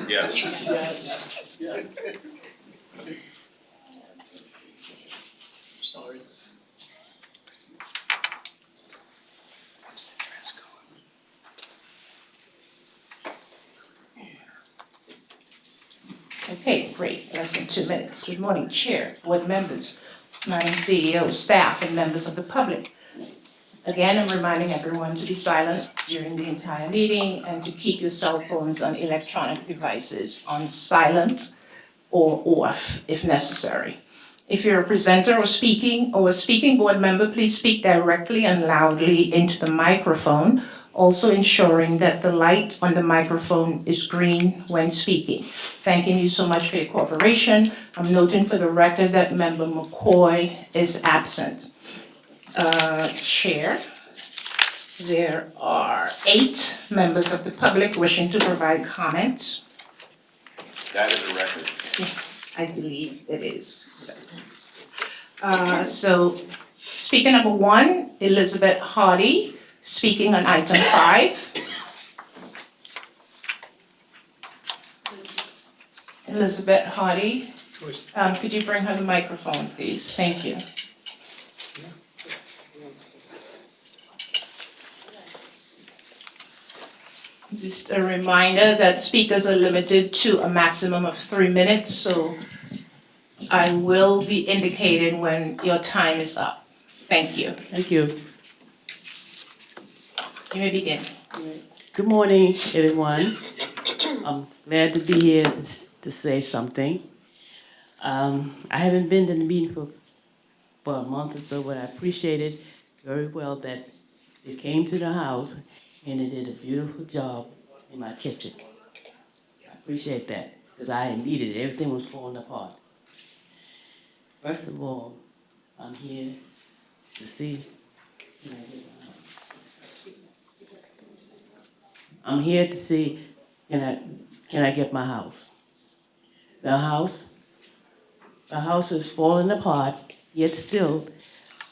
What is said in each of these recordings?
Yes. Sorry. Okay, great, less than 2 minutes. Good morning, Chair, board members, Madam CEO, staff, and members of the public. Again, I'm reminding everyone to be silent during the entire meeting and to keep your cell phones on electronic devices on silent or off if necessary. If you're a presenter or a speaking board member, please speak directly and loudly into the microphone, also ensuring that the light on the microphone is green when speaking. Thanking you so much for your cooperation. I'm noting for the record that Member McCoy is absent. Chair, there are 8 members of the public wishing to provide comments. That is a record. I believe it is. So speaker number 1, Elizabeth Hardy, speaking on item 5. Elizabeth Hardy, could you bring her the microphone, please? Thank you. Just a reminder that speakers are limited to a maximum of 3 minutes, so I will be indicating when your time is up. Thank you. Thank you. You may begin. Good morning, everyone. I'm glad to be here to say something. I haven't been to the meeting for a month or so, but I appreciated very well that they came to the house and they did a beautiful job in my kitchen. I appreciate that because I needed it. Everything was falling apart. First of all, I'm here to see. I'm here to see, can I get my house? The house is falling apart, yet still,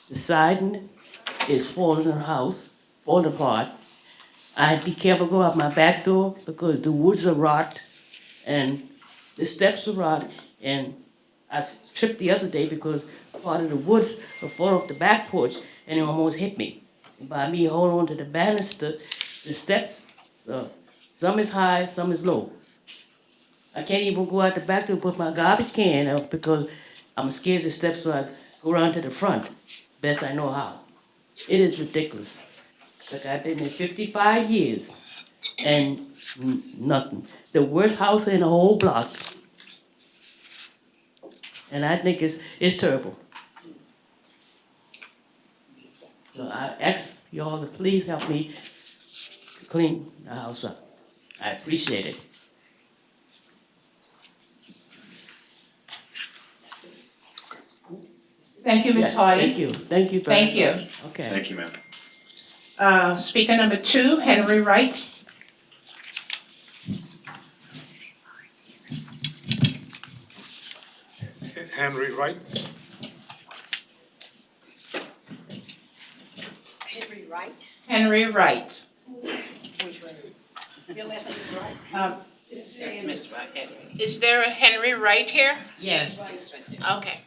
the siding is falling apart. I had to be careful go out my back door because the woods are rot and the steps are rot, and I tripped the other day because part of the woods were falling off the back porch and it almost hit me. By me holding on to the banister, the steps, some is high, some is low. I can't even go out the back door and put my garbage can out because I'm scared of the steps, so I go around to the front, best I know how. It is ridiculous. Like I've been there 55 years and nothing. The worst house in the whole block. And I think it's terrible. So I ask y'all to please help me clean the house up. I appreciate it. Thank you, Ms. Yes, Hardy. Thank you. Thank you very Thank you. much. Okay. Thank you, ma'am. Speaker number 2, Henry Wright. Henry Wright. Henry Wright. Henry Wright. Which one is this? Your last name is Wright? That's Mr. Wright, Henry. Is there a Henry Wright here? Yes. Okay.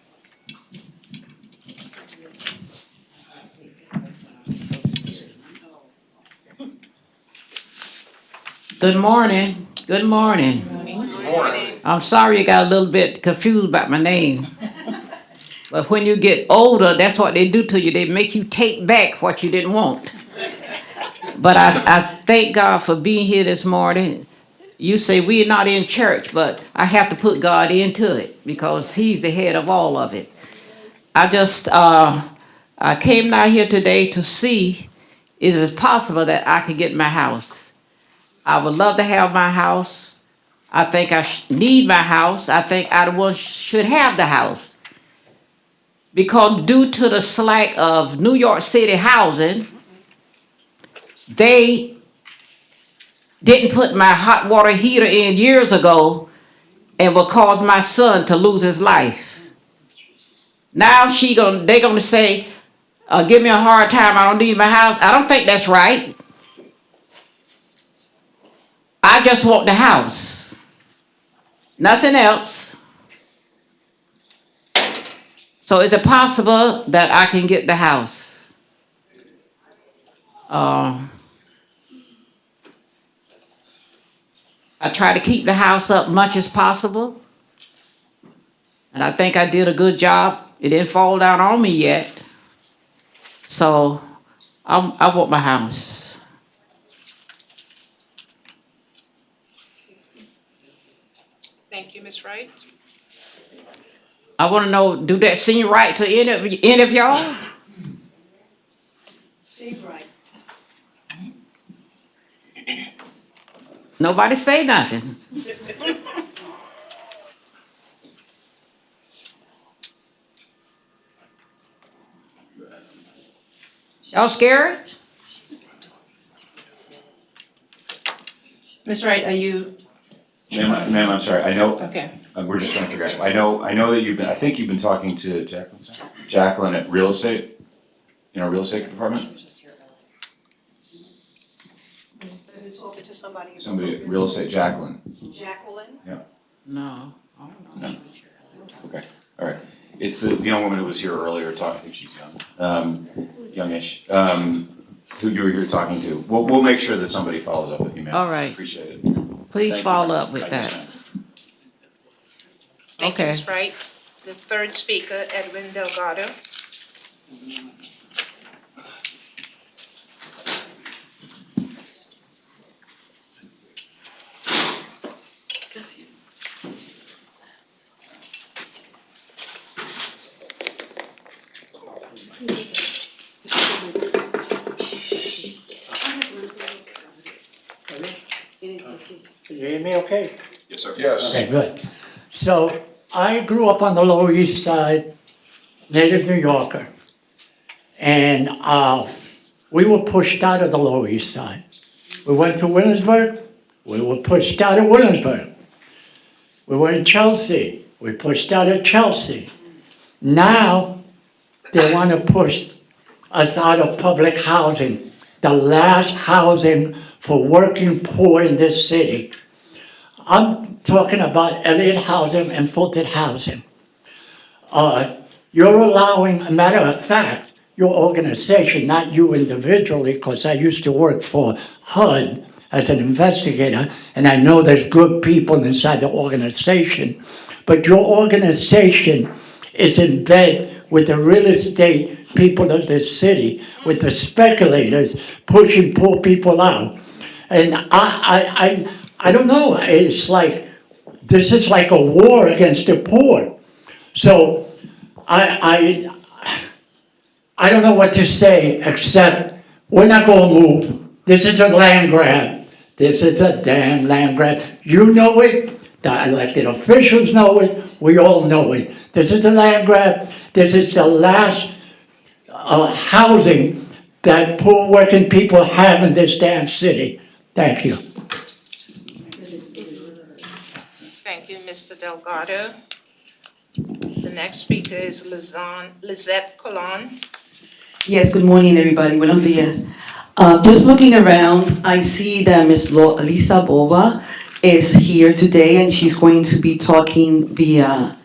Good morning. Good morning. I'm sorry you got a little bit confused about my name. But when you get older, that's what they do to you. They make you take back what you didn't want. But I thank God for being here this morning. You say we're not in church, but I have to put God into it because He's the head of all of it. I came down here today to see, is it possible that I could get my house? I would love to have my house. I think I need my house. I think I the one should have the house. Because due to the slack of New York City housing, they didn't put my hot water heater in years ago and will cause my son to lose his life. Now they're gonna say, give me a hard time, I don't need my house. I don't think that's right. I just want the house. Nothing else. So is it possible that I can get the house? I try to keep the house up much as possible. And I think I did a good job. It didn't fall down on me yet. So I want my house. Thank you, Ms. Wright. I want to know, do that seem right to any of y'all? She's right. Nobody say nothing. Y'all scared? Ms. Wright, are you, Ma'am, I'm sorry, I know, okay. we're just trying to figure out, I know that you've been, I think you've been talking to Jacqueline, sir? Jacqueline at real estate, in our real estate department? You're talking to somebody. Somebody, real estate, Jacqueline, Jacqueline? No. no? Okay, all right. It's the young woman who was here earlier talking, I think she's young, youngish, who you were here talking to. We'll make sure that somebody follows up with you, ma'am. All right. Appreciate it. Please Thank you. follow up with Thank you, that. ma'am. Thank you, Okay. Ms. Wright. The third speaker, Edwin Delgado. Can you hear me okay? Yes, sir. Okay, good. So I grew up on the Lower East Side, native New Yorker. And we were pushed out of the Lower East Side. We went to Williamsburg, we were pushed out of Williamsburg. We were in Chelsea, we pushed out of Chelsea. Now, they want to push us out of public housing, the last housing for working poor in this city. I'm talking about Elliott Housing and Fulton Housing. You're allowing, a matter of fact, your organization, not you individually, because I used to work for HUD as an investigator, and I know there's good people inside the organization, but your organization is in bed with the real estate people of this city, with the speculators pushing poor people out. And I don't know, it's like, this is like a war against the poor. So I don't know what to say, except we're not gonna move. This is a land grab. This is a damn land grab. You know it, the elected officials know it, we all know it. This is a land grab. This is the last housing that poor working people have in this damn city. Thank you. Thank you, Mr. Delgado. The next speaker is Lizette Colon. Yes, good morning, everybody. Buenos días. Just looking around, I see that Ms. Lisa Bova is here today, and she's going to be talking via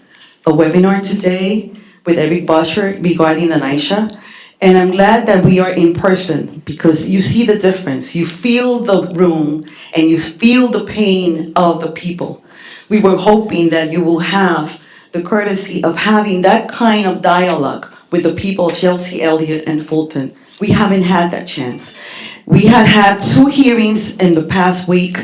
a webinar today with Eric Bosher regarding the NYCHA. And I'm glad that we are in person, because you see the difference. You feel the room, and you feel the pain of the people. We were hoping that you will have the courtesy of having that kind of dialogue with the people of Chelsea, Elliott, and Fulton. We haven't had that chance. We had 2 hearings in the past week,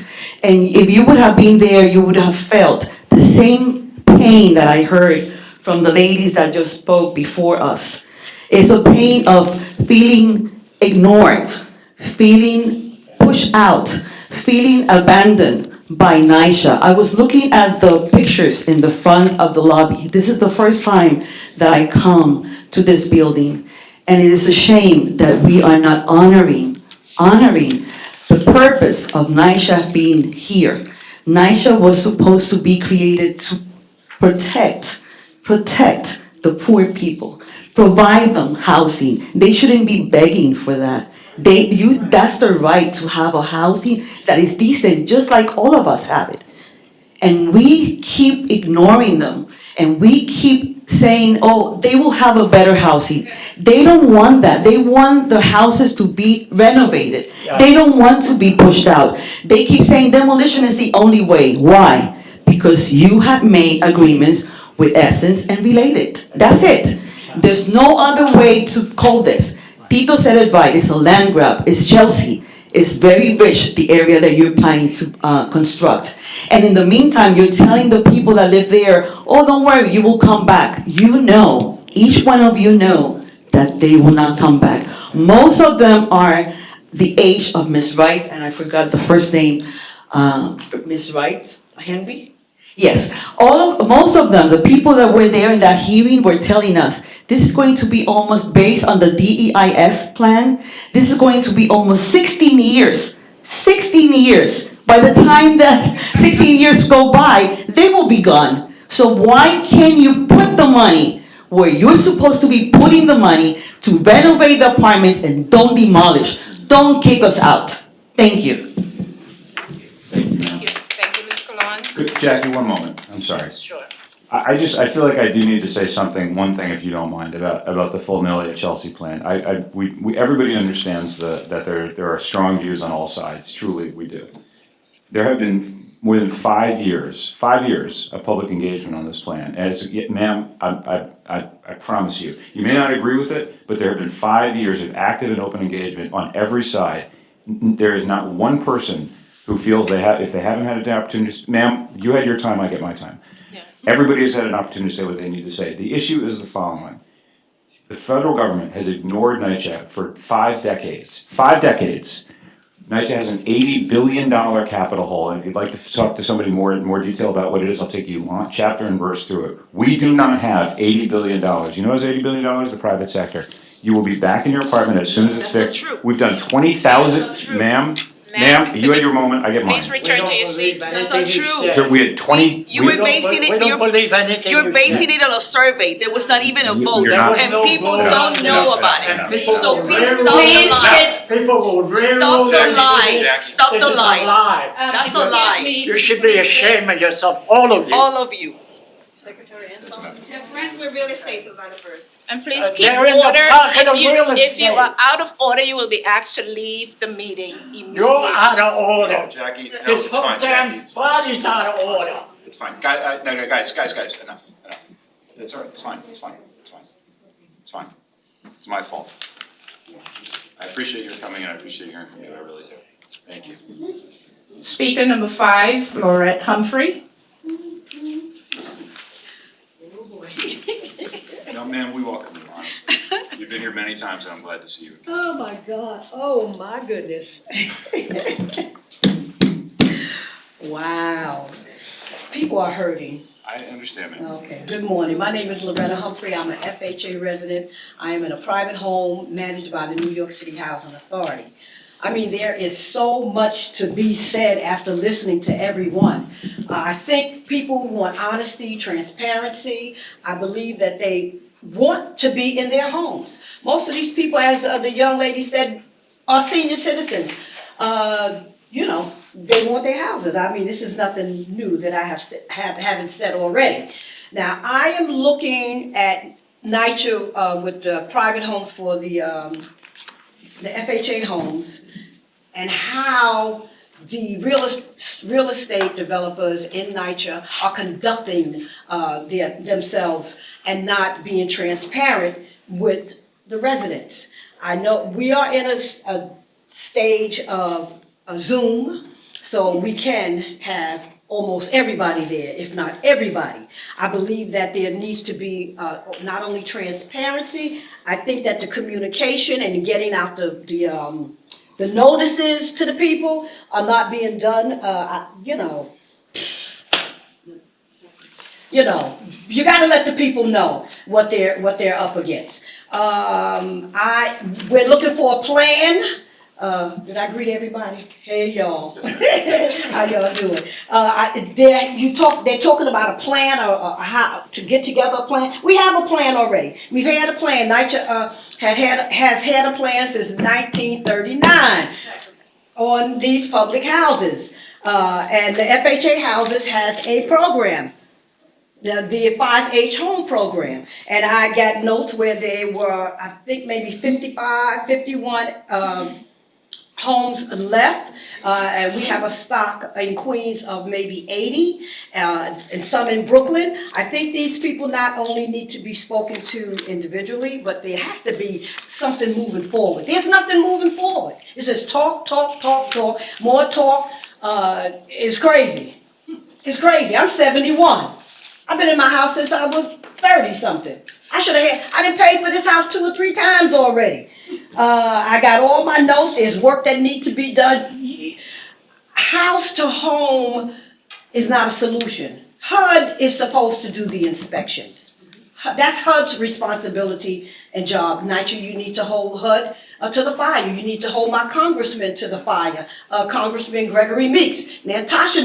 and if you would have been there, you would have felt the same pain that I heard from the ladies that just spoke before us. It's a pain of feeling ignored, feeling pushed out, feeling abandoned by NYCHA. I was looking at the pictures in the front of the lobby. This is the first time that I come to this building, and it is a shame that we are not honoring the purpose of NYCHA being here. NYCHA was supposed to be created to protect the poor people, provide them housing. They shouldn't be begging for that. That's their right to have a housing that is decent, just like all of us have it. and we keep ignoring them, and we keep saying, oh, they will have a better housing. They don't want that. They want the houses to be renovated. They don't want to be pushed out. They keep saying demolition is the only way. Why? Because you have made agreements with Essence and Related. That's it. There's no other way to call this. Tito said it right. It's a land grab. It's Chelsea. It's very rich, the area that you're planning to construct. And in the meantime, you're telling the people that live there, oh, don't worry, you will come back. You know, each one of you know that they will not come back. Most of them are the age of Miss Wright, and I forgot the first name, Miss Wright, Henry? Yes, most of them, the people that were there in that hearing were telling us, this is going to be almost based on the DEIS plan. This is going to be almost 16 years. 16 years. By the time that 16 years go by, they will be gone. So why can't you put the money where you're supposed to be putting the money to renovate the apartments and don't demolish? Don't kick us out. Thank you. Thank you, ma'am. Thank you, Ms. Colon. Good, Jackie, one moment, I'm sorry. Sure. I I feel like I do need to say one thing, if you don't mind, about the full Millie at Chelsea plan. Everybody understands that there are strong views on all sides, truly, we do. There have been more than 5 years of public engagement on this plan, and it's, ma'am, I promise you, you may not agree with it, but there have been 5 years of active and open engagement on every side. There is not one person who feels if they haven't had an opportunity, ma'am, you had your time, I get my time. Everybody has had an opportunity to say what they need to say. The issue is the following. The federal government has ignored NYCHA for 5 decades. 5 decades. NYCHA has an $80 billion capital hole, and if you'd like to talk to somebody more detail about what it is, I'll take you chapter and verse through it. We do not have $80 billion. You know what's $80 billion? The private sector. You will be back in your apartment as soon as it's fixed. We've done 20,000, ma'am, you had your moment, I get mine. Please return to your seats. That's not true. So we had 20. You were basing it, you're basing it on a survey. There was not even a vote, You're not- and people Enough, don't know enough, about enough. it. So please stop the lies. People will Stop the lies. Stop This the is a lies. lie. That's a lie. You should be ashamed of yourself, all of you. All of you. Your friends were real estate developers. And please Uh, keep they're in the order. pocket of real If you estate. are out of order, you will be asked to leave the meeting immediately. You're out of order. Jackie, no, This it's whole fine, Jackie, damn it's fine. body's out of order. It's fine. Guys, enough. It's all right, it's fine. It's my fault. I appreciate your coming and I appreciate hearing from you, I really do. Thank you. Speaker number 5, Laurette Humphrey. No, man, we welcome you, honestly. You've been here many times and I'm glad to see you. Oh my God, oh my goodness. Wow, people are hurting. I understand, man. Okay, good morning, my name is Loretta Humphrey, I'm an FHA resident. I am in a private home managed by the New York City Housing Authority. I mean, there is so much to be said after listening to everyone. I think people want honesty, transparency. I believe that they want to be in their homes. Most of these people, as the young lady said, are senior citizens. You know, they want their houses. I mean, this is nothing new that I haven't said already. Now, I am looking at NYCHA with the private homes for the FHA homes, and how the real estate developers in NYCHA are conducting themselves and not being transparent with the residents. I know we are in a stage of a Zoom, so we can have almost everybody there, if not everybody. I believe that there needs to be not only transparency, I think that the communication and getting out the notices to the people are not being done. You know, you gotta let the people know what they're up against. We're looking for a plan. Did I greet everybody? Hey y'all, how y'all doing? They're talking about a plan or how to get together a plan. We have a plan already. We've had a plan. NYCHA has had a plan since 1939 on these public houses. And the FHA Houses has a program, the 5H home program. And I got notes where there were, I think maybe 55, 51 homes left. And we have a stock in Queens of maybe 80, and some in Brooklyn. I think these people not only need to be spoken to individually, but there has to be something moving forward. There's nothing moving forward. It's just talk, talk, talk, talk, more talk. It's crazy. It's crazy. I'm 71. I've been in my house since I was 30-something. I didn't pay for this house 2 or 3 times already. I got all my notes. There's work that needs to be done. House to home is not a solution. HUD is supposed to do the inspections. That's HUD's responsibility and job. Nitro, you need to hold HUD to the fire. You need to hold my congressman to the fire, Congressman Gregory Meeks. Natasha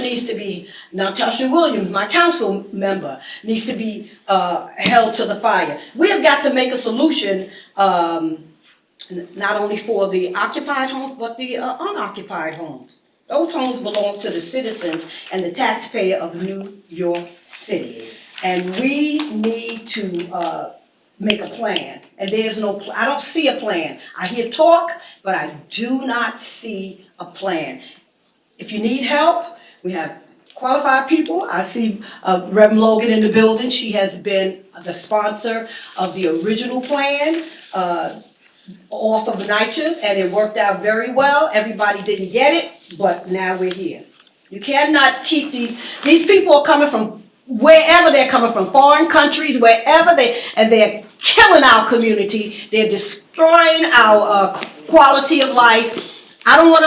Williams, my council member, needs to be held to the fire. We have got to make a solution, not only for the occupied homes, but the unoccupied homes. Those homes belong to the citizens and the taxpayer of New York City. And we need to make a plan. And there's no, I don't see a plan. I hear talk, but I do not see a plan. If you need help, we have qualified people. I see Reverend Logan in the building. She has been the sponsor of the original plan, off of NYCHA, and it worked out very well. Everybody didn't get it, but now we're here. You cannot keep these people are coming from wherever they're coming from, foreign countries, wherever and they're killing our community. They're destroying our quality of life. I don't want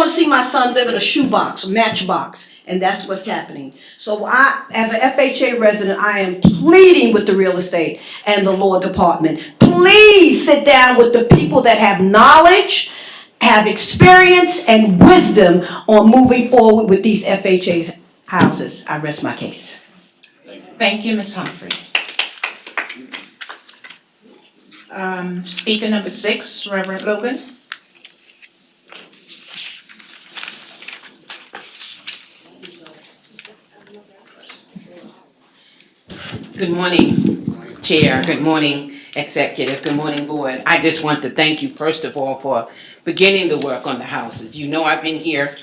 to see my son live in a shoebox, a matchbox, and that's what's happening. So I, as an FHA resident, I am pleading with the real estate and the law department. Please sit down with the people that have knowledge, have experience, and wisdom on moving forward with these FHA houses. I rest my case. Thank you, Ms. Humphrey. Speaker number 6, Reverend Logan. Good morning, Chair. Good morning, Executive. Good morning, Board. I just want to thank you, first of all, for beginning the work on the houses. You know I've been here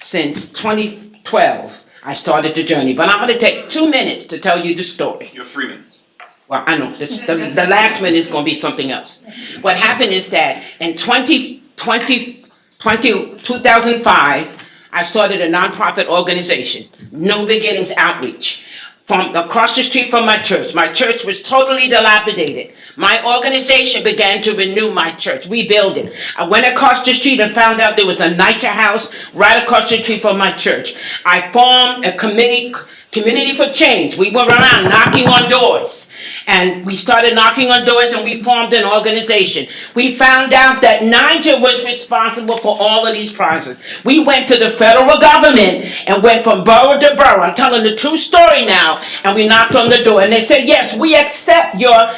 since 2012. I started the journey, but I'm going to take 2 minutes to tell you the story. You have 3 minutes. Well, I know, the last minute is going to be something else. What happened is that in 2005, I started a nonprofit organization, No Beginnings Outreach, from across the street from my church. My church was totally dilapidated. My organization began to renew my church, rebuild it. I went across the street and found out there was a NYCHA house right across the street from my church. I formed a Community for Change. We were around knocking on doors. And we started knocking on doors and we formed an organization. We found out that NYCHA was responsible for all of these projects. We went to the federal government and went from borough to borough. I'm telling the true story now. And we knocked on the door and they said, yes, we accept your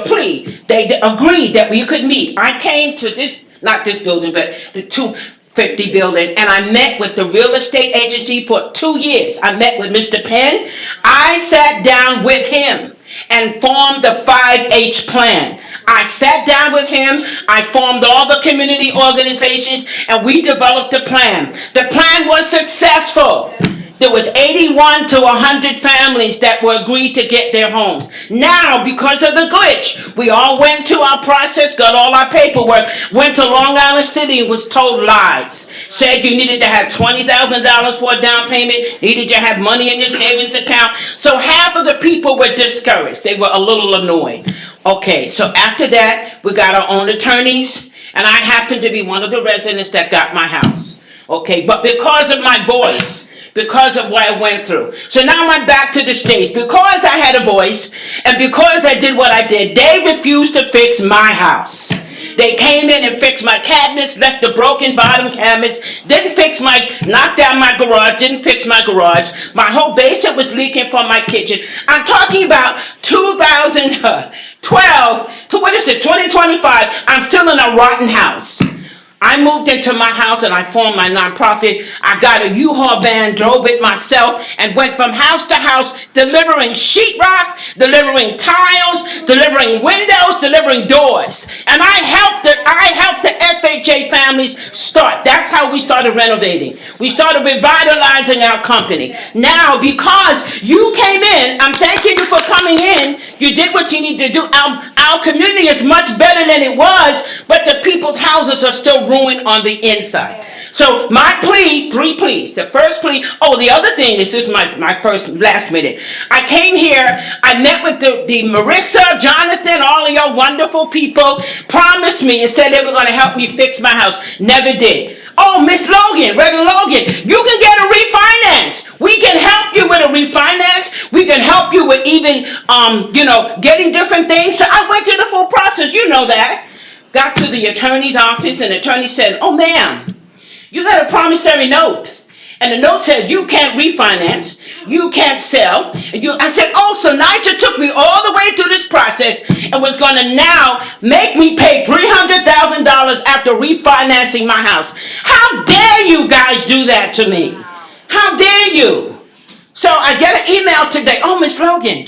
plea. They agreed that we could meet. I came to this, not this building, but the 250 building, and I met with the real estate agency for 2 years. I met with Mr. Penn. I sat down with him and formed the 5H plan. I sat down with him, I formed all the community organizations, and we developed a plan. The plan was successful. There was 81 to 100 families that were agreed to get their homes. Now, because of the glitch, we all went to our process, got all our paperwork, went to Long Island City and was told lies. Said you needed to have $20,000 for a down payment, needed to have money in your savings account. So half of the people were discouraged. They were a little annoyed. Okay, so after that, we got our own attorneys, and I happened to be one of the residents that got my house. Okay, but because of my voice, because of what I went through. So now I'm back to the stage. Because I had a voice and because I did what I did, they refused to fix my house. They came in and fixed my cabinets, left the broken bottom cabinets, knocked down my garage, didn't fix my garage. My whole basement was leaking from my kitchen. I'm talking about 2012 to 2025. I'm still in a rotten house. I moved into my house and I formed my nonprofit. I got a U-Haul van, drove it myself, and went from house to house delivering sheetrock, delivering tiles, delivering windows, delivering doors. And I helped the FHA families start. That's how we started renovating. We started revitalizing our company. Now, because you came in, I'm thanking you for coming in. You did what you need to do. Our community is much better than it was, but the people's houses are still ruined on the inside. So my plea, 3 pleas. The first plea, the other thing is, this is my first, last minute. I came here, I met with the Marissa, Jonathan, all of your wonderful people, promised me and said they were gonna help me fix my house. Never did. Oh, Miss Logan, Reverend Logan, you can get a refinance. We can help you with a refinance. We can help you with even, getting different things. So I went through the full process, you know that. Got to the attorney's office and the attorney said, oh, ma'am, you got a promissory note. And the note said, you can't refinance, you can't sell. I said, oh, so Nigel took me all the way through this process and was gonna now make me pay $300,000 after refinancing my house. How dare you guys do that to me? How dare you? So I get an email today, oh, Miss Logan,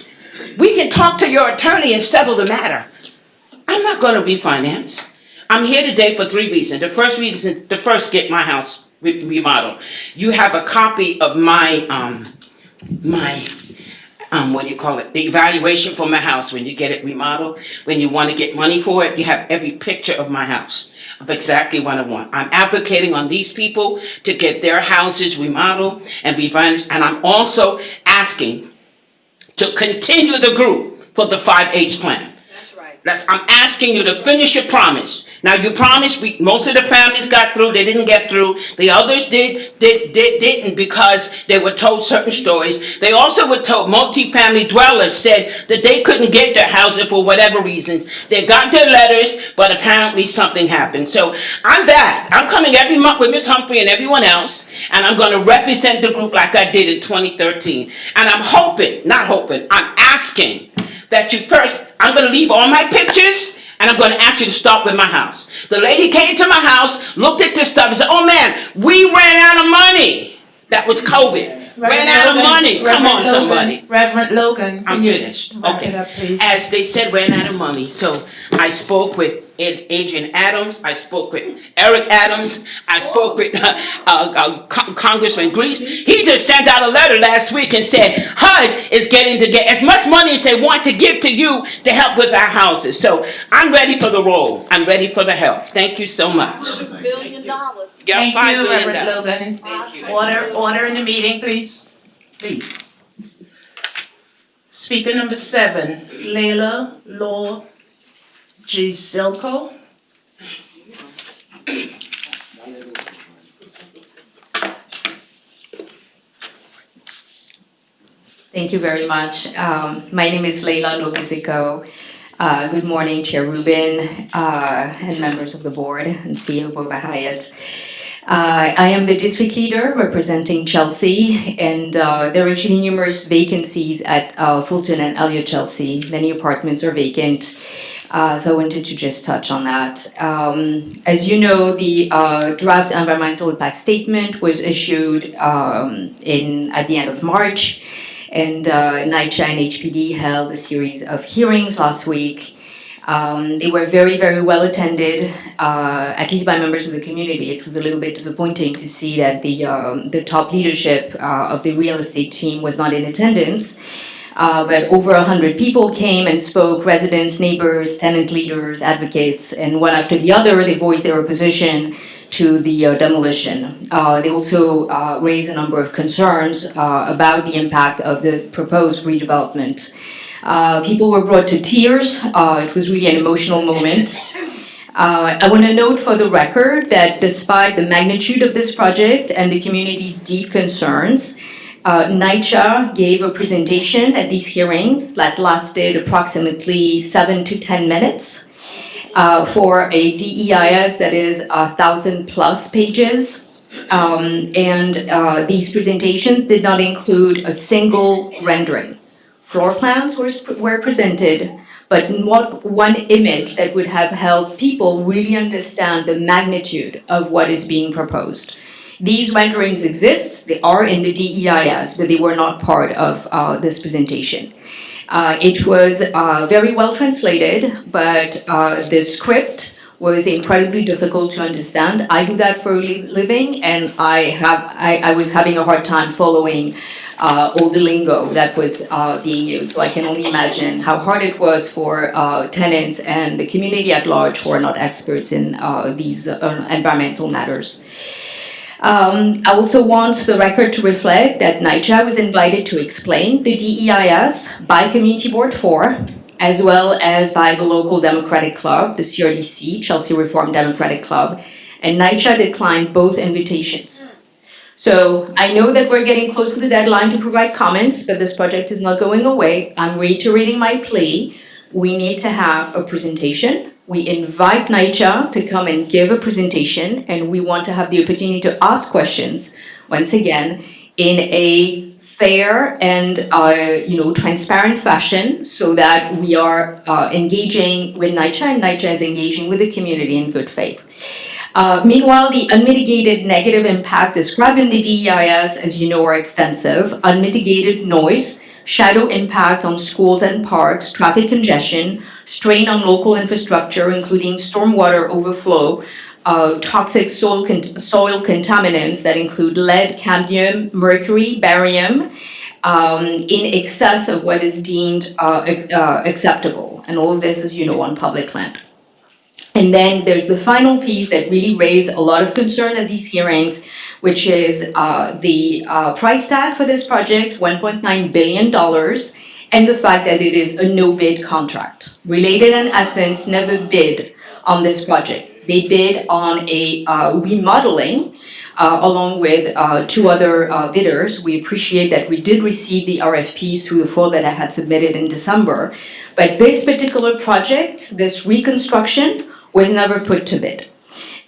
we can talk to your attorney and settle the matter. I'm not gonna refinance. I'm here today for 3 reasons. The first, get my house remodeled. You have a copy of my the evaluation for my house when you get it remodeled. When you want to get money for it, you have every picture of my house, of exactly what I want. I'm advocating on these people to get their houses remodeled and refinanced, and I'm also asking to continue the group for the 5H plan. I'm asking you to finish your promise. Now, you promised, most of the families got through, they didn't get through. The others didn't because they were told certain stories. They also were told, multi-family dwellers said that they couldn't get their housing for whatever reasons. They got their letters, but apparently something happened. So I'm back. I'm coming every month with Ms. Humphrey and everyone else, and I'm going to represent the group like I did in 2013. And I'm asking that you first, I'm going to leave all my pictures, and I'm going to ask you to start with my house. The lady came to my house, looked at this stuff, and said, oh man, we ran out of money. That was COVID. Ran out of money. Come on, somebody. Reverend Logan, I'm finished. wrap it Okay. up, please? As they said, ran out of money. So I spoke with Adrian Adams. I spoke with Eric Adams. I spoke with Congressman Grease. He just sent out a letter last week and said HUD is getting to get as much money as they want to give to you to help with our houses. So I'm ready for the role. I'm ready for the help. Thank you so much. $1 billion. Yeah, Thank $5 you, billion. Reverend Logan. Thank you. Order in the meeting, please. Please. Speaker number 7, Layla Law Gizelko. Thank you very much. My name is Layla Logiziko. Good morning, Chair Rubin, and members of the board, and CEO Bova Hyatt. I am the district leader representing Chelsea, and there are actually numerous vacancies at Fulton and Elliott Chelsea. Many apartments are vacant, so I wanted to just touch on that. As you know, the draft environmental impact statement was issued at the end of March, and NYCHA and HPD held a series of hearings last week. They were very, very well attended, at least by members of the community. It was a little bit disappointing to see that the top leadership of the real estate team was not in attendance. But over 100 people came and spoke, residents, neighbors, tenant leaders, advocates, and one after the other, they voiced their opposition to the demolition. They also raised a number of concerns about the impact of the proposed redevelopment. People were brought to tears. It was really an emotional moment. I want to note for the record that despite the magnitude of this project and the community's deep concerns, NYCHA gave a presentation at these hearings that lasted approximately 7 to 10 minutes for a DEIS that is 1,000+ pages. And these presentations did not include a single rendering. Floor plans were presented, but not one image that would have helped people really understand the magnitude of what is being proposed. These renderings exist, they are in the DEIS, but they were not part of this presentation. It was very well translated, but the script was incredibly difficult to understand. I do that for a living, and I was having a hard time following all the lingo that was being used. So I can only imagine how hard it was for tenants and the community at large who are not experts in these environmental matters. I also want the record to reflect that NYCHA was invited to explain the DEIS by Community Board 4, as well as by the local Democratic Club, the CRDC, Chelsea Reform Democratic Club, and NYCHA declined both invitations. So I know that we're getting close to the deadline to provide comments, but this project is not going away. I'm reiterating my plea. We need to have a presentation. We invite NYCHA to come and give a presentation, and we want to have the opportunity to ask questions, once again, in a fair and transparent fashion, so that we are engaging with NYCHA, and NYCHA is engaging with the community in good faith. Meanwhile, the unmitigated negative impact described in the DEIS, as you know, are extensive. Unmitigated noise, shadow impact on schools and parks, traffic congestion, strain on local infrastructure, including stormwater overflow, toxic soil contaminants that include lead, cadmium, mercury, barium, in excess of what is deemed acceptable. And all of this is, on public land. And then there's the final piece that really raised a lot of concern at these hearings, which is the price tag for this project, $1.9 billion, and the fact that it is a no-bid contract. Related and Essence never bid on this project. They bid on a remodeling along with two other bidders. We appreciate that we did receive the RFPs through the fall that I had submitted in December. But this particular project, this reconstruction, was never put to bid.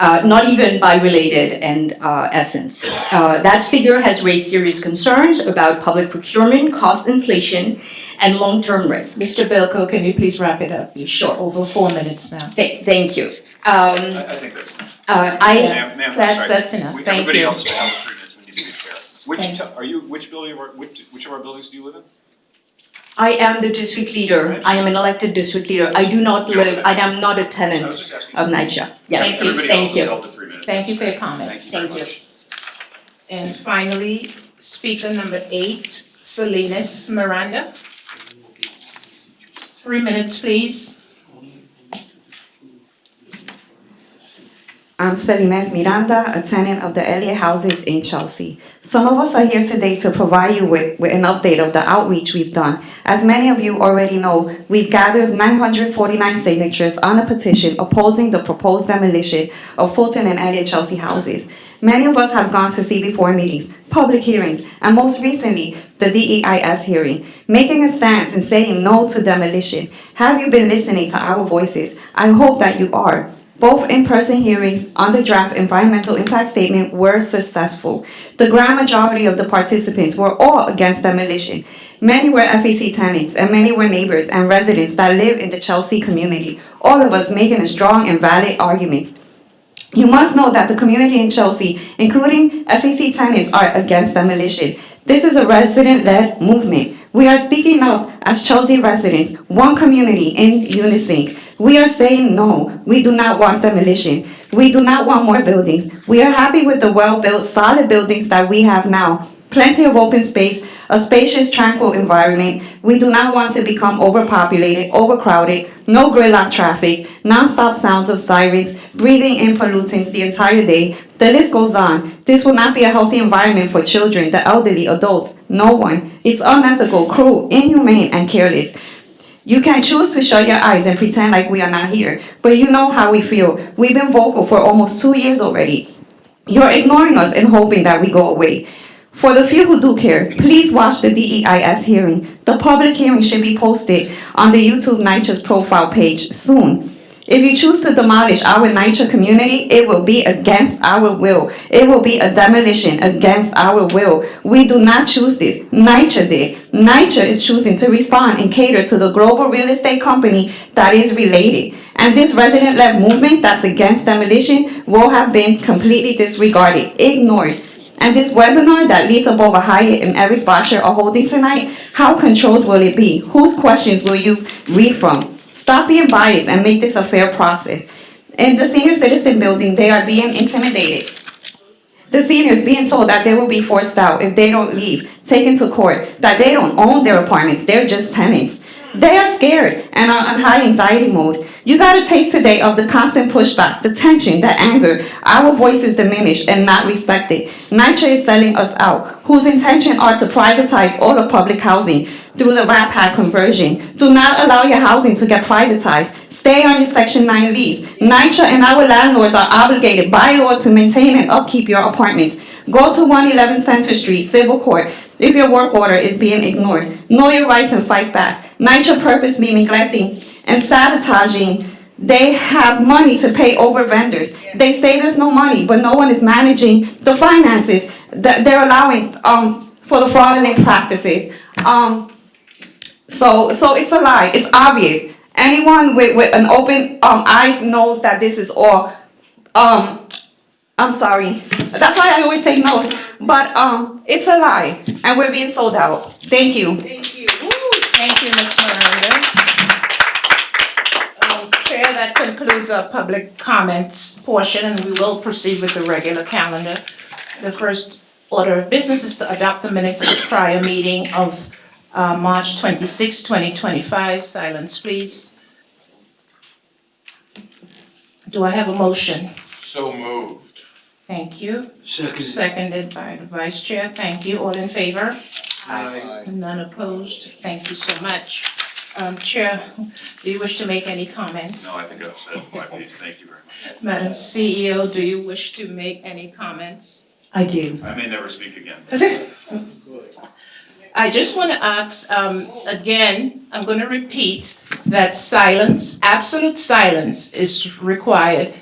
Not even by Related and Essence. That figure has raised serious concerns about public procurement, cost inflation, and long-term risk. Mr. Bilko, can you please wrap it up? Sure. Over 4 minutes now. Thank you. I think that's enough. Ma'am, That's enough. Thank Everybody you. else should have 3 minutes. We need to be fair. Which building, which of our buildings do you live in? I am the district leader. I am an elected district leader. I do not live, I am not a tenant of NYCHA. Yes, thank you. Thank you for your comments. Thank you very much. And finally, speaker number 8, Salinas Miranda. 3 minutes, please. I'm Salinas Miranda, a tenant of the Elliott Houses in Chelsea. Some of us are here today to provide you with an update of the outreach we've done. As many of you already know, we've gathered 949 signatures on a petition opposing the proposed demolition of Fulton and Elliott Chelsea houses. Many of us have gone to CB4 meetings, public hearings, and most recently, the DEIS hearing, making a stance and saying no to demolition. Have you been listening to our voices? I hope that you are. Both in-person hearings on the draft environmental impact statement were successful. The grand majority of the participants were all against demolition. Many were FAC tenants and many were neighbors and residents that live in the Chelsea community, all of us making a strong and valid arguments. You must know that the community in Chelsea, including FAC tenants, are against demolition. This is a resident-led movement. We are speaking up as Chelsea residents, one community in unison. We are saying no, we do not want demolition. We do not want more buildings. We are happy with the well-built, solid buildings that we have now. Plenty of open space, a spacious, tranquil environment. We do not want to become overpopulated, overcrowded, no gridlock traffic, non-stop sounds of sirens, breathing in pollutants the entire day. The list goes on. This will not be a healthy environment for children, the elderly, adults, no one. It's unethical, cruel, inhumane, and careless. You can choose to shut your eyes and pretend like we are not here, but you know how we feel. We've been vocal for almost 2 years already. You're ignoring us and hoping that we go away. For the few who do care, please watch the DEIS hearing. The public hearing should be posted on the YouTube NYCHA's profile page soon. If you choose to demolish our NYCHA community, it will be against our will. It will be a demolition against our will. We do not choose this. NYCHA did. NYCHA is choosing to respond and cater to the global real estate company that is related. And this resident-led movement that's against demolition will have been completely disregarded, ignored. And this webinar that Lisa Bova Hyatt and Eric Bosher are holding tonight, how controlled will it be? Whose questions will you read from? Stop being biased and make this a fair process. In the senior citizen building, they are being intimidated. The seniors being told that they will be forced out if they don't leave, taken to court, that they don't own their apartments, they're just tenants. They are scared and are on high anxiety mode. You got a taste today of the constant pushback, the tension, the anger. Our voices diminished and not respected. NYCHA is selling us out, whose intention are to privatize all of public housing through the RAP Act conversion. Do not allow your housing to get privatized. Stay on your Section 9 lease. NYCHA and our landlords are obligated by law to maintain and upkeep your apartments. Go to 111 Center Street, Civil Court, if your work order is being ignored. Know your rights and fight back. NYCHA purposely neglecting and sabotaging. They have money to pay over vendors. They say there's no money, but no one is managing the finances that they're allowing for the fraudulent practices. So it's a lie. It's obvious. Anyone with an open eyes knows that this is all. I'm sorry. That's why I always say no. But it's a lie, and we're being sold out. Thank you. Thank you. Thank you, Ms. Miranda. Chair, that concludes our public comments portion, and we will proceed with the regular calendar. The first order of business is to adopt the minutes of the prior meeting of March 26, 2025. Silence, please. Do I have a motion? So moved. Thank you. Second. Seconded by the vice chair. Thank you. All in favor? Aye. None opposed. Thank you so much. Chair, do you wish to make any comments? No, I think I've said my piece. Thank you very much. Madam CEO, do you wish to make any comments? I do. I may never speak again. I just want to ask, again, I'm going to repeat that silence, absolute silence is required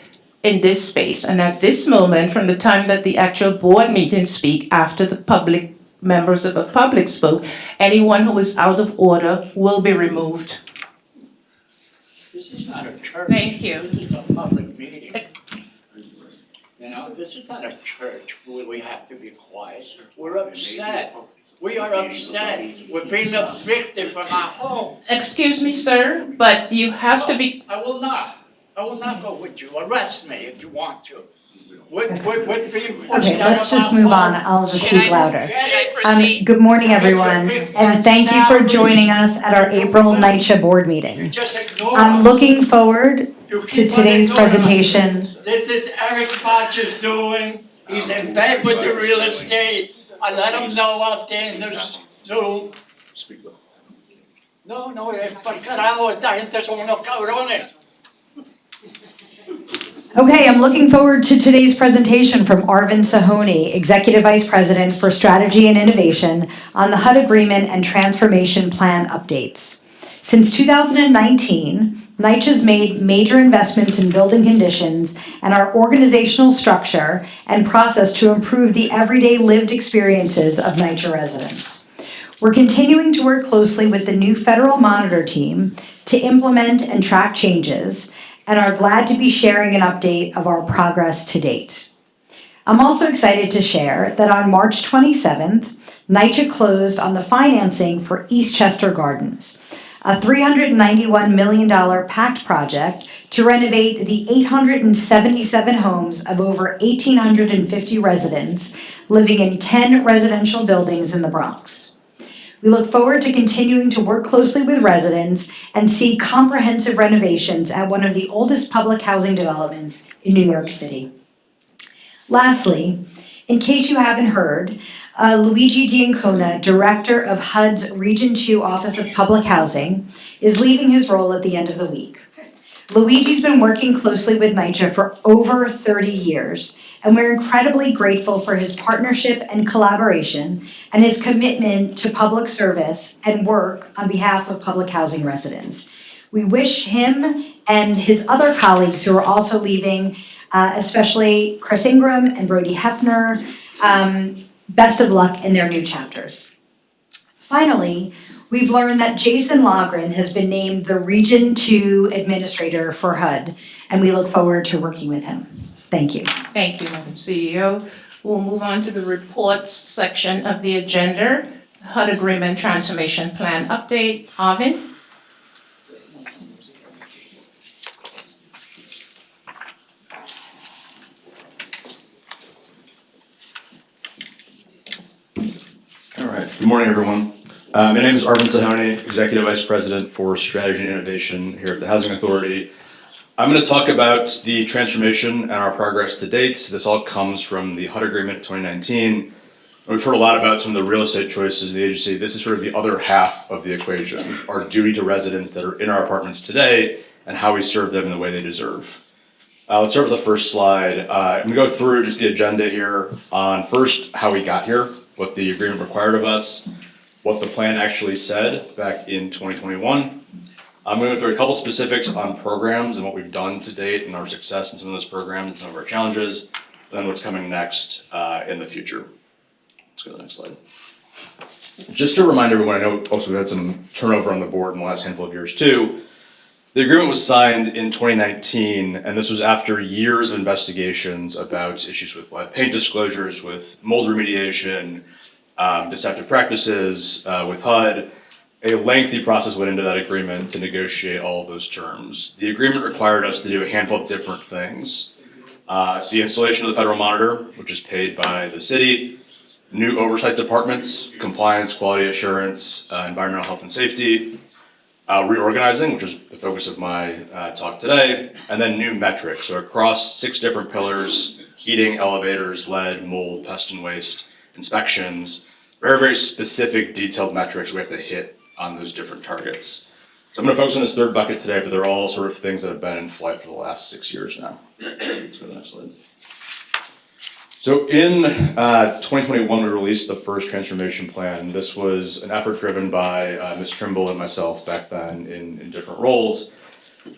in this space. And at this moment, from the time that the actual board meetings speak, after the public members of the public spoke, anyone who is out of order will be removed. This is not a church. Thank you. This is a public meeting. You know, this is not a church where we have to be quiet. We're upset. We are upset. We're being evicted from our home. Excuse me, sir, but you have to be. I will not. I will not go with you. Arrest me if you want to. We're being pushed Okay, out let's of just our move home. on. I'll just Can speak I- louder. can I proceed? Good morning, everyone, and thank you for joining us at our April NYCHA board meeting. Just ignore I'm us. looking forward You to keep on today's ignoring us. presentation. This is Eric Botch's doing. He's in bed with the real estate. I let him know out there in the Zoom. Speak though. No, es para carajo, esta gente son unos cabrones. Okay, I'm looking forward to today's presentation from Arvind Sahoni, Executive Vice President for Strategy and Innovation, on the HUD Agreement and Transformation Plan updates. Since 2019, NYCHA's made major investments in building conditions and our organizational structure and process to improve the everyday lived experiences of NYCHA residents. We're continuing to work closely with the new federal monitor team to implement and track changes, and are glad to be sharing an update of our progress to date. I'm also excited to share that on March 27th, NYCHA closed on the financing for Eastchester Gardens, a $391 million PACT project to renovate the 877 homes of over 1,850 residents living in 10 residential buildings in the Bronx. We look forward to continuing to work closely with residents and see comprehensive renovations at one of the oldest public housing developments in New York City. Lastly, in case you haven't heard, Luigi Giancona, Director of HUD's Region 2 Office of Public Housing, is leaving his role at the end of the week. Luigi's been working closely with NYCHA for over 30 years, and we're incredibly grateful for his partnership and collaboration and his commitment to public service and work on behalf of public housing residents. We wish him and his other colleagues who are also leaving, especially Chris Ingram and Brody Hefner. Best of luck in their new chapters. Finally, we've learned that Jason Logren has been named the Region 2 Administrator for HUD, and we look forward to working with him. Thank you. Thank you, Madam CEO. We'll move on to the reports section of the agenda. HUD Agreement Transformation Plan Update. Arvin? All right, good morning, everyone. My name is Arvin Sahoni, Executive Vice President for Strategy and Innovation here at the Housing Authority. I'm going to talk about the transformation and our progress to date. This all comes from the HUD Agreement of 2019. We've heard a lot about some of the real estate choices of the agency. This is sort of the other half of the equation, our duty to residents that are in our apartments today and how we serve them in the way they deserve. Let's start with the first slide. I'm going to go through just the agenda here on first how we got here, what the agreement required of us, what the plan actually said back in 2021. I'm going to go through a couple specifics on programs and what we've done to date and our success in some of those programs and some of our challenges, and then what's coming next in the future. Let's go to the next slide. Just to remind everyone, I know also we had some turnover on the board in the last handful of years too. The agreement was signed in 2019, and this was after years of investigations about issues with lead paint disclosures, with mold remediation, deceptive practices with HUD. A lengthy process went into that agreement to negotiate all of those terms. The agreement required us to do a handful of different things. The installation of the federal monitor, which is paid by the city, new oversight departments, compliance, quality assurance, environmental health and safety, reorganizing, which is the focus of my talk today, and then new metrics. So across 6 different pillars, heating, elevators, lead, mold, pest and waste, inspections, very, very specific detailed metrics we have to hit on those different targets. So I'm going to focus on this third bucket today, but they're all sort of things that have been in flight for the last 6 years now. Let's go to the next slide. So in 2021, we released the first transformation plan. This was an effort driven by Ms. Trimble and myself back then in different roles.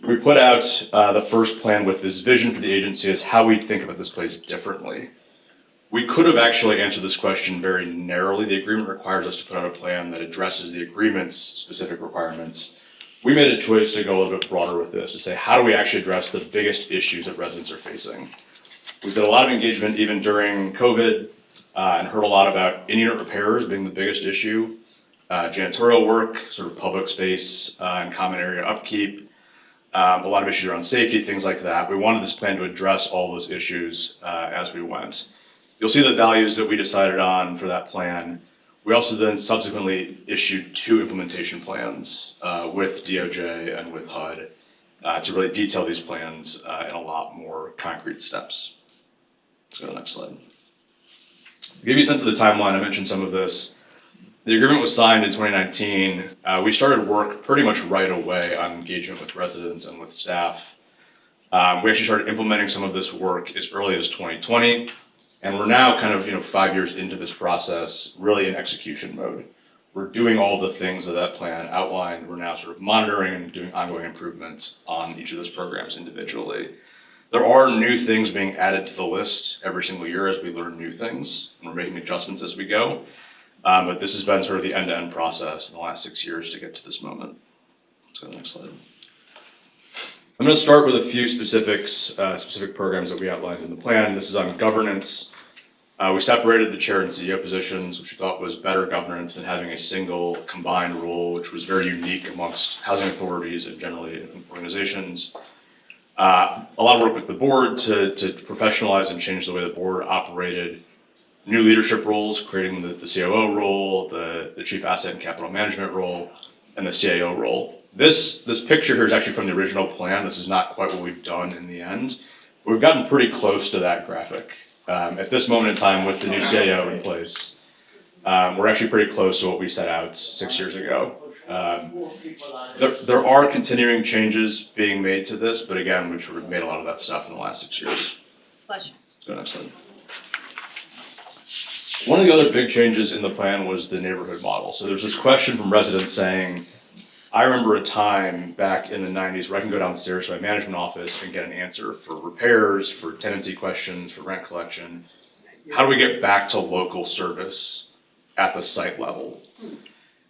We put out the first plan with this vision for the agency as how we think about this place differently. We could have actually answered this question very narrowly. The agreement requires us to put out a plan that addresses the agreement's specific requirements. We made a choice to go a little bit broader with this, to say, how do we actually address the biggest issues that residents are facing? We did a lot of engagement even during COVID and heard a lot about in-unit repairs being the biggest issue, janitorial work, sort of public space and common area upkeep, a lot of issues around safety, things like that. We wanted this plan to address all those issues as we went. You'll see the values that we decided on for that plan. We also then subsequently issued 2 implementation plans with DOJ and with HUD to really detail these plans in a lot more concrete steps. Let's go to the next slide. To give you a sense of the timeline, I mentioned some of this. The agreement was signed in 2019. We started work pretty much right away on engagement with residents and with staff. We actually started implementing some of this work as early as 2020. And we're now kind of 5 years into this process, really in execution mode. We're doing all the things that that plan outlined. We're now sort of monitoring and doing ongoing improvements on each of those programs individually. There are new things being added to the list every single year as we learn new things, and we're making adjustments as we go. But this has been sort of the end-to-end process in the last 6 years to get to this moment. Let's go to the next slide. I'm going to start with a few specific programs that we outlined in the plan. This is on governance. We separated the chair and CEO positions, which we thought was better governance than having a single combined role, which was very unique amongst housing authorities and generally organizations. A lot of work with the board to professionalize and change the way the board operated. New leadership roles, creating the COO role, the Chief Asset and Capital Management role, and the CAO role. This picture here is actually from the original plan. This is not quite what we've done in the end. We've gotten pretty close to that graphic. At this moment in time with the new CAO in place, we're actually pretty close to what we set out 6 years ago. There are continuing changes being made to this, but again, we've sort of made a lot of that stuff in the last 6 years. Go next slide. One of the other big changes in the plan was the neighborhood model. So there's this question from residents saying, I remember a time back in the 90s where I can go downstairs to my management office and get an answer for repairs, for tenancy questions, for rent collection. How do we get back to local service at the site level?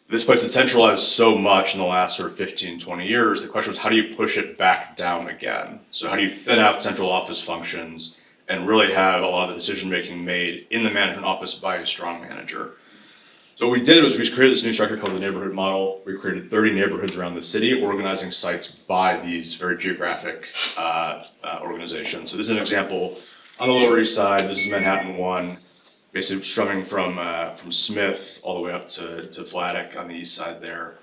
This place has centralized so much in the last sort of 15, 20 years. The question was, how do you push it back down again? So how do you thin out central office functions and really have a lot of the decision-making made in the management office by a strong manager? So what we did was we created this new structure called the neighborhood model. We created 30 neighborhoods around the city, organizing sites by these very geographic organizations. So this is an example on the Lower East Side. This is Manhattan 1, basically strumming from Smith all the way up to Fladdock on the east side there.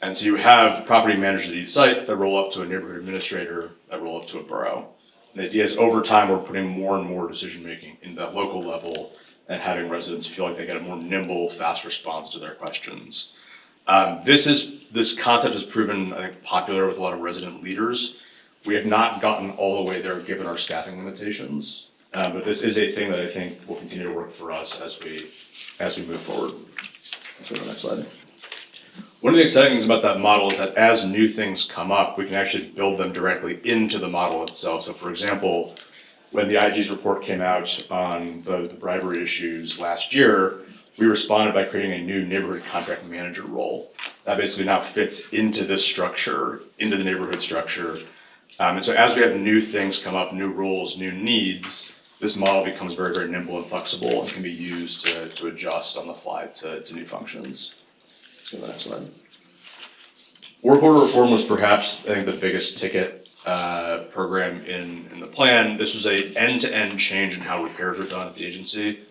And so you have property managers at each site that roll up to a neighborhood administrator that roll up to a borough. And the idea is over time we're putting more and more decision-making in that local level and having residents feel like they get a more nimble, fast response to their questions. This concept has proven, I think, popular with a lot of resident leaders. We have not gotten all the way there given our staffing limitations, but this is a thing that I think will continue to work for us as we move forward. Let's go to the next slide. One of the exciting things about that model is that as new things come up, we can actually build them directly into the model itself. So for example, when the IG's report came out on the bribery issues last year, we responded by creating a new neighborhood contract manager role. That basically now fits into this structure, into the neighborhood structure. And so as we have new things come up, new rules, new needs, this model becomes very, very nimble and flexible and can be used to adjust on the fly to new functions. Let's go to the next slide. Work order reform was perhaps, I think, the biggest ticket program in the plan. This was a end-to-end change in how repairs are done at the agency.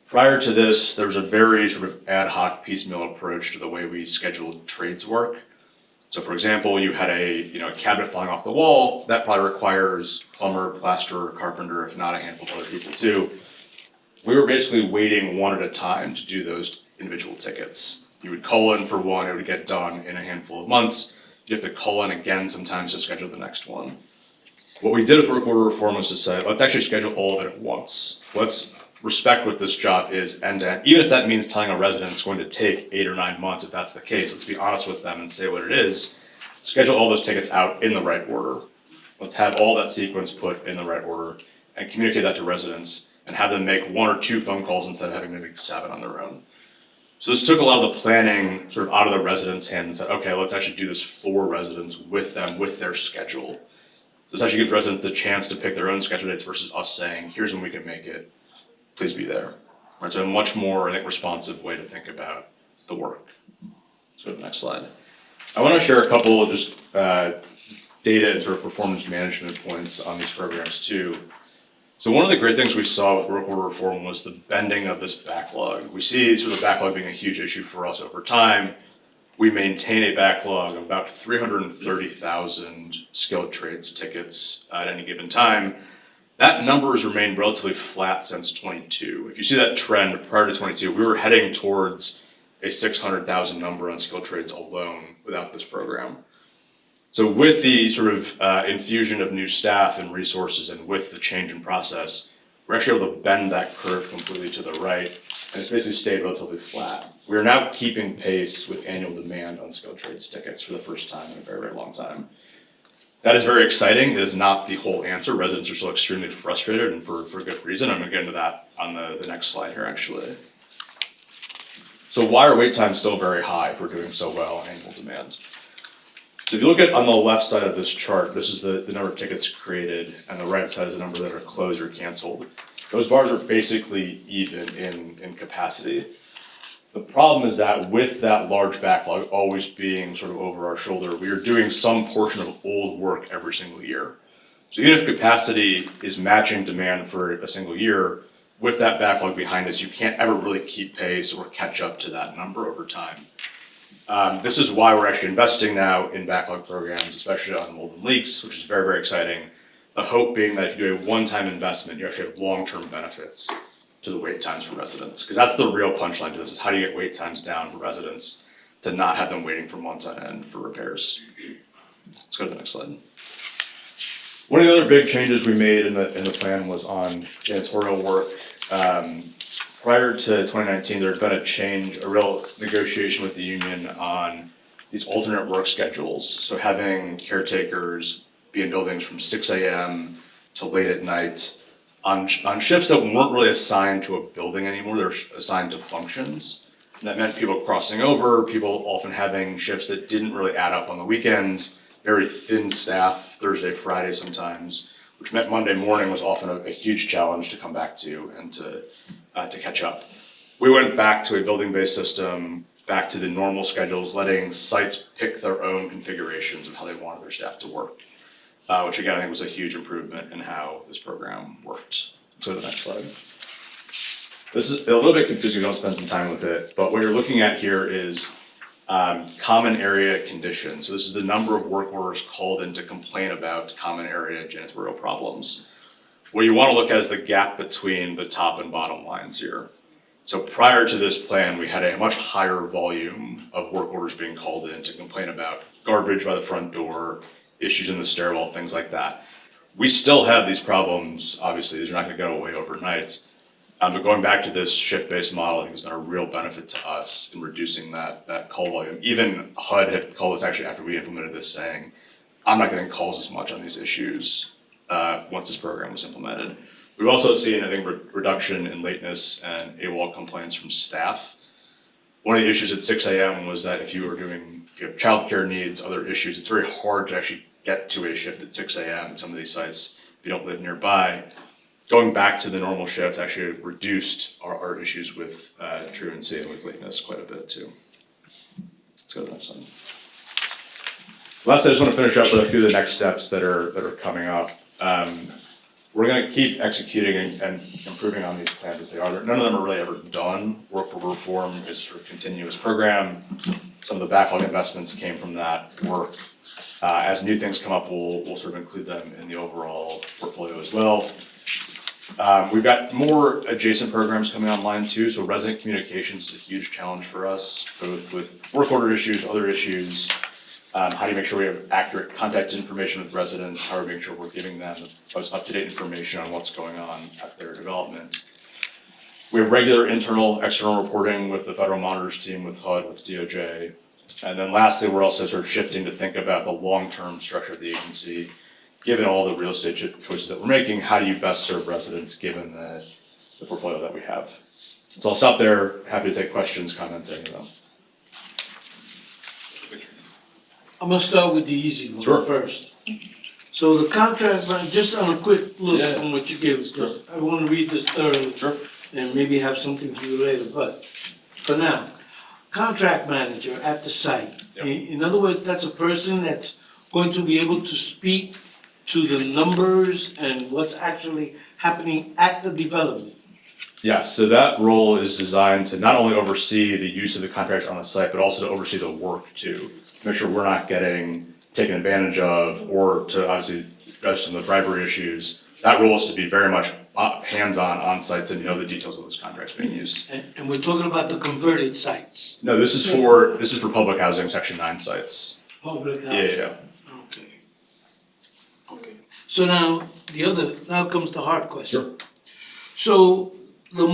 Prior to this, there was a very sort of ad hoc piecemeal approach to the way we scheduled trades work. So for example, you had a cabinet falling off the wall, that probably requires plumber, plasterer, carpenter, if not a handful of other people too. We were basically waiting one at a time to do those individual tickets. You would call in for one, it would get done in a handful of months. You have to call in again sometimes to schedule the next one. What we did with work order reform was to say, let's actually schedule all of it at once. Let's respect what this job is end to end. Even if that means telling a resident it's going to take 8 or 9 months, if that's the case, let's be honest with them and say what it is. Schedule all those tickets out in the right order. Let's have all that sequence put in the right order and communicate that to residents and have them make 1 or 2 phone calls instead of having to make 7 on their own. So this took a lot of the planning sort of out of the residents' hands and said, okay, let's actually do this for residents with them, with their schedule. So this actually gives residents a chance to pick their own schedule dates versus us saying, here's when we can make it, please be there. Right, so a much more, I think, responsive way to think about the work. Let's go to the next slide. I want to share a couple of just data and sort of performance management points on these programs too. So one of the great things we saw with work order reform was the bending of this backlog. We see sort of backlog being a huge issue for us over time. We maintain a backlog of about 330,000 skilled trades tickets at any given time. That number has remained relatively flat since 22. If you see that trend prior to 22, we were heading towards a 600,000 number on skilled trades alone without this program. So with the sort of infusion of new staff and resources and with the change in process, we're actually able to bend that curve completely to the right and it's basically stayed relatively flat. We're now keeping pace with annual demand on skilled trades tickets for the first time in a very, very long time. That is very exciting. It is not the whole answer. Residents are still extremely frustrated and for good reason. I'm gonna get into that on the next slide here actually. So why are wait times still very high if we're doing so well on annual demand? So if you look at on the left side of this chart, this is the number of tickets created, and the right side is the number that are closed or canceled. Those bars are basically even in capacity. The problem is that with that large backlog always being sort of over our shoulder, we are doing some portion of old work every single year. So even if capacity is matching demand for a single year, with that backlog behind us, you can't ever really keep pace or catch up to that number over time. This is why we're actually investing now in backlog programs, especially on mold and leaks, which is very, very exciting. The hope being that if you do a one-time investment, you actually have long-term benefits to the wait times for residents. Because that's the real punchline to this, is how do you get wait times down for residents to not have them waiting for months on end for repairs. Let's go to the next slide. One of the other big changes we made in the plan was on janitorial work. Prior to 2019, there had been a real negotiation with the union on these alternate work schedules. So having caretakers be in buildings from 6 a.m. to late at night on shifts that weren't really assigned to a building anymore, they're assigned to functions. And that meant people crossing over, people often having shifts that didn't really add up on the weekends, very thin staff, Thursday, Friday sometimes, which meant Monday morning was often a huge challenge to come back to and to catch up. We went back to a building-based system, back to the normal schedules, letting sites pick their own configurations of how they wanted their staff to work, which again, I think was a huge improvement in how this program worked. Let's go to the next slide. This is a little bit confusing, don't spend some time with it, but what you're looking at here is common area conditions. So this is the number of work orders called in to complain about common area janitorial problems. What you want to look at is the gap between the top and bottom lines here. So prior to this plan, we had a much higher volume of work orders being called in to complain about garbage by the front door, issues in the stairwell, things like that. We still have these problems, obviously, these are not going to go away overnight. But going back to this shift-based model, I think has been a real benefit to us in reducing that call volume. Even HUD had called us actually after we implemented this saying, I'm not getting calls as much on these issues once this program was implemented. We've also seen, I think, reduction in lateness and AWOL complaints from staff. One of the issues at 6 a.m. was that if you have childcare needs, other issues, it's very hard to actually get to a shift at 6 a.m. at some of these sites if you don't live nearby. Going back to the normal shift actually reduced our issues with truancy and with lateness quite a bit too. Let's go to the next slide. Last, I just want to finish up with a few of the next steps that are coming up. We're going to keep executing and improving on these plans as they are. None of them are really ever done. Work for reform is a sort of continuous program. Some of the backlog investments came from that work. As new things come up, we'll sort of include them in the overall portfolio as well. We've got more adjacent programs coming online too. So resident communications is a huge challenge for us, both with work order issues, other issues. How do you make sure we have accurate contact information with residents? How do we make sure we're giving them the most up-to-date information on what's going on at their development? We have regular internal, external reporting with the federal monitors team, with HUD, with DOJ. And then lastly, we're also sort of shifting to think about the long-term structure of the agency. Given all the real estate choices that we're making, how do you best serve residents given the portfolio that we have? So I'll stop there. Happy to take questions, comments, any of them. I'm gonna start with the easy one Sure. first. So the contract, just on a quick look from what you gave us, because I wanna read this thoroughly. And maybe have something for you later, but for now, contract manager at the site. In other words, that's a person that's going to be able to speak to the numbers and what's actually happening at the development. Yes, so that role is designed to not only oversee the use of the contractor on the site, but also to oversee the work too. Make sure we're not getting taken advantage of, or to obviously address some of the bribery issues. That role is to be very much hands-on, on-site, to know the details of those contracts being used. And we're talking about the converted sites. No, this is for public housing, Section 9 sites. Public housing. Yeah. Okay. So now comes the hard question. Sure. So the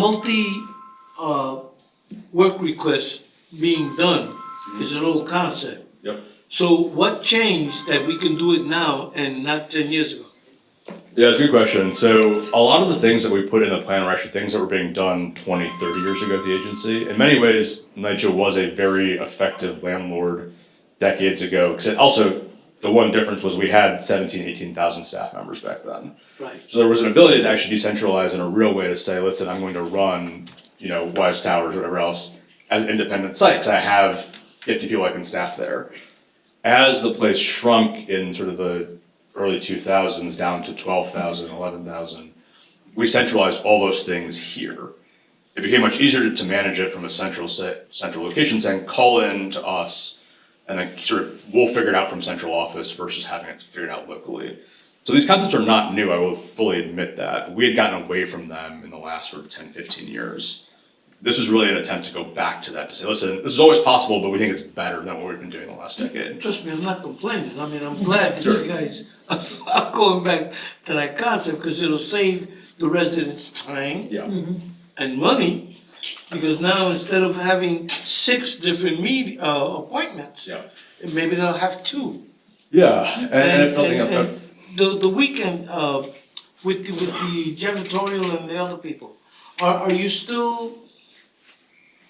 work request being done is an old concept. Yep. So what changed that we can do it now and not 10 years ago? Yeah, that's a good question. So a lot of the things that we put in the plan were actually things that were being done 20, 30 years ago at the agency. In many ways, NYCHA was a very effective landlord decades ago. Because also, the one difference was we had 17, 18,000 staff members back then. Right. So there was an ability to actually decentralize in a real way to say, listen, I'm going to run, Wise Towers, whatever else, as an independent site, because I have 50 people I can staff there. As the place shrunk in sort of the early 2000s down to 12,000, 11,000, we centralized all those things here. It became much easier to manage it from a central location, saying call in to us, and then sort of we'll figure it out from central office versus having it figured out locally. So these concepts are not new, I will fully admit that. We had gotten away from them in the last sort of 10, 15 years. This was really an attempt to go back to that, to say, listen, this is always possible, but we think it's better than what we've been doing the last decade. Trust me, I'm not complaining. I mean, I'm glad that you guys are going back to that concept because it'll save the residents time and money. Because now instead of having 6 different appointments, maybe they'll have two. Yeah, and if nothing else, And the weekend, with the janitorial and the other people, are you still,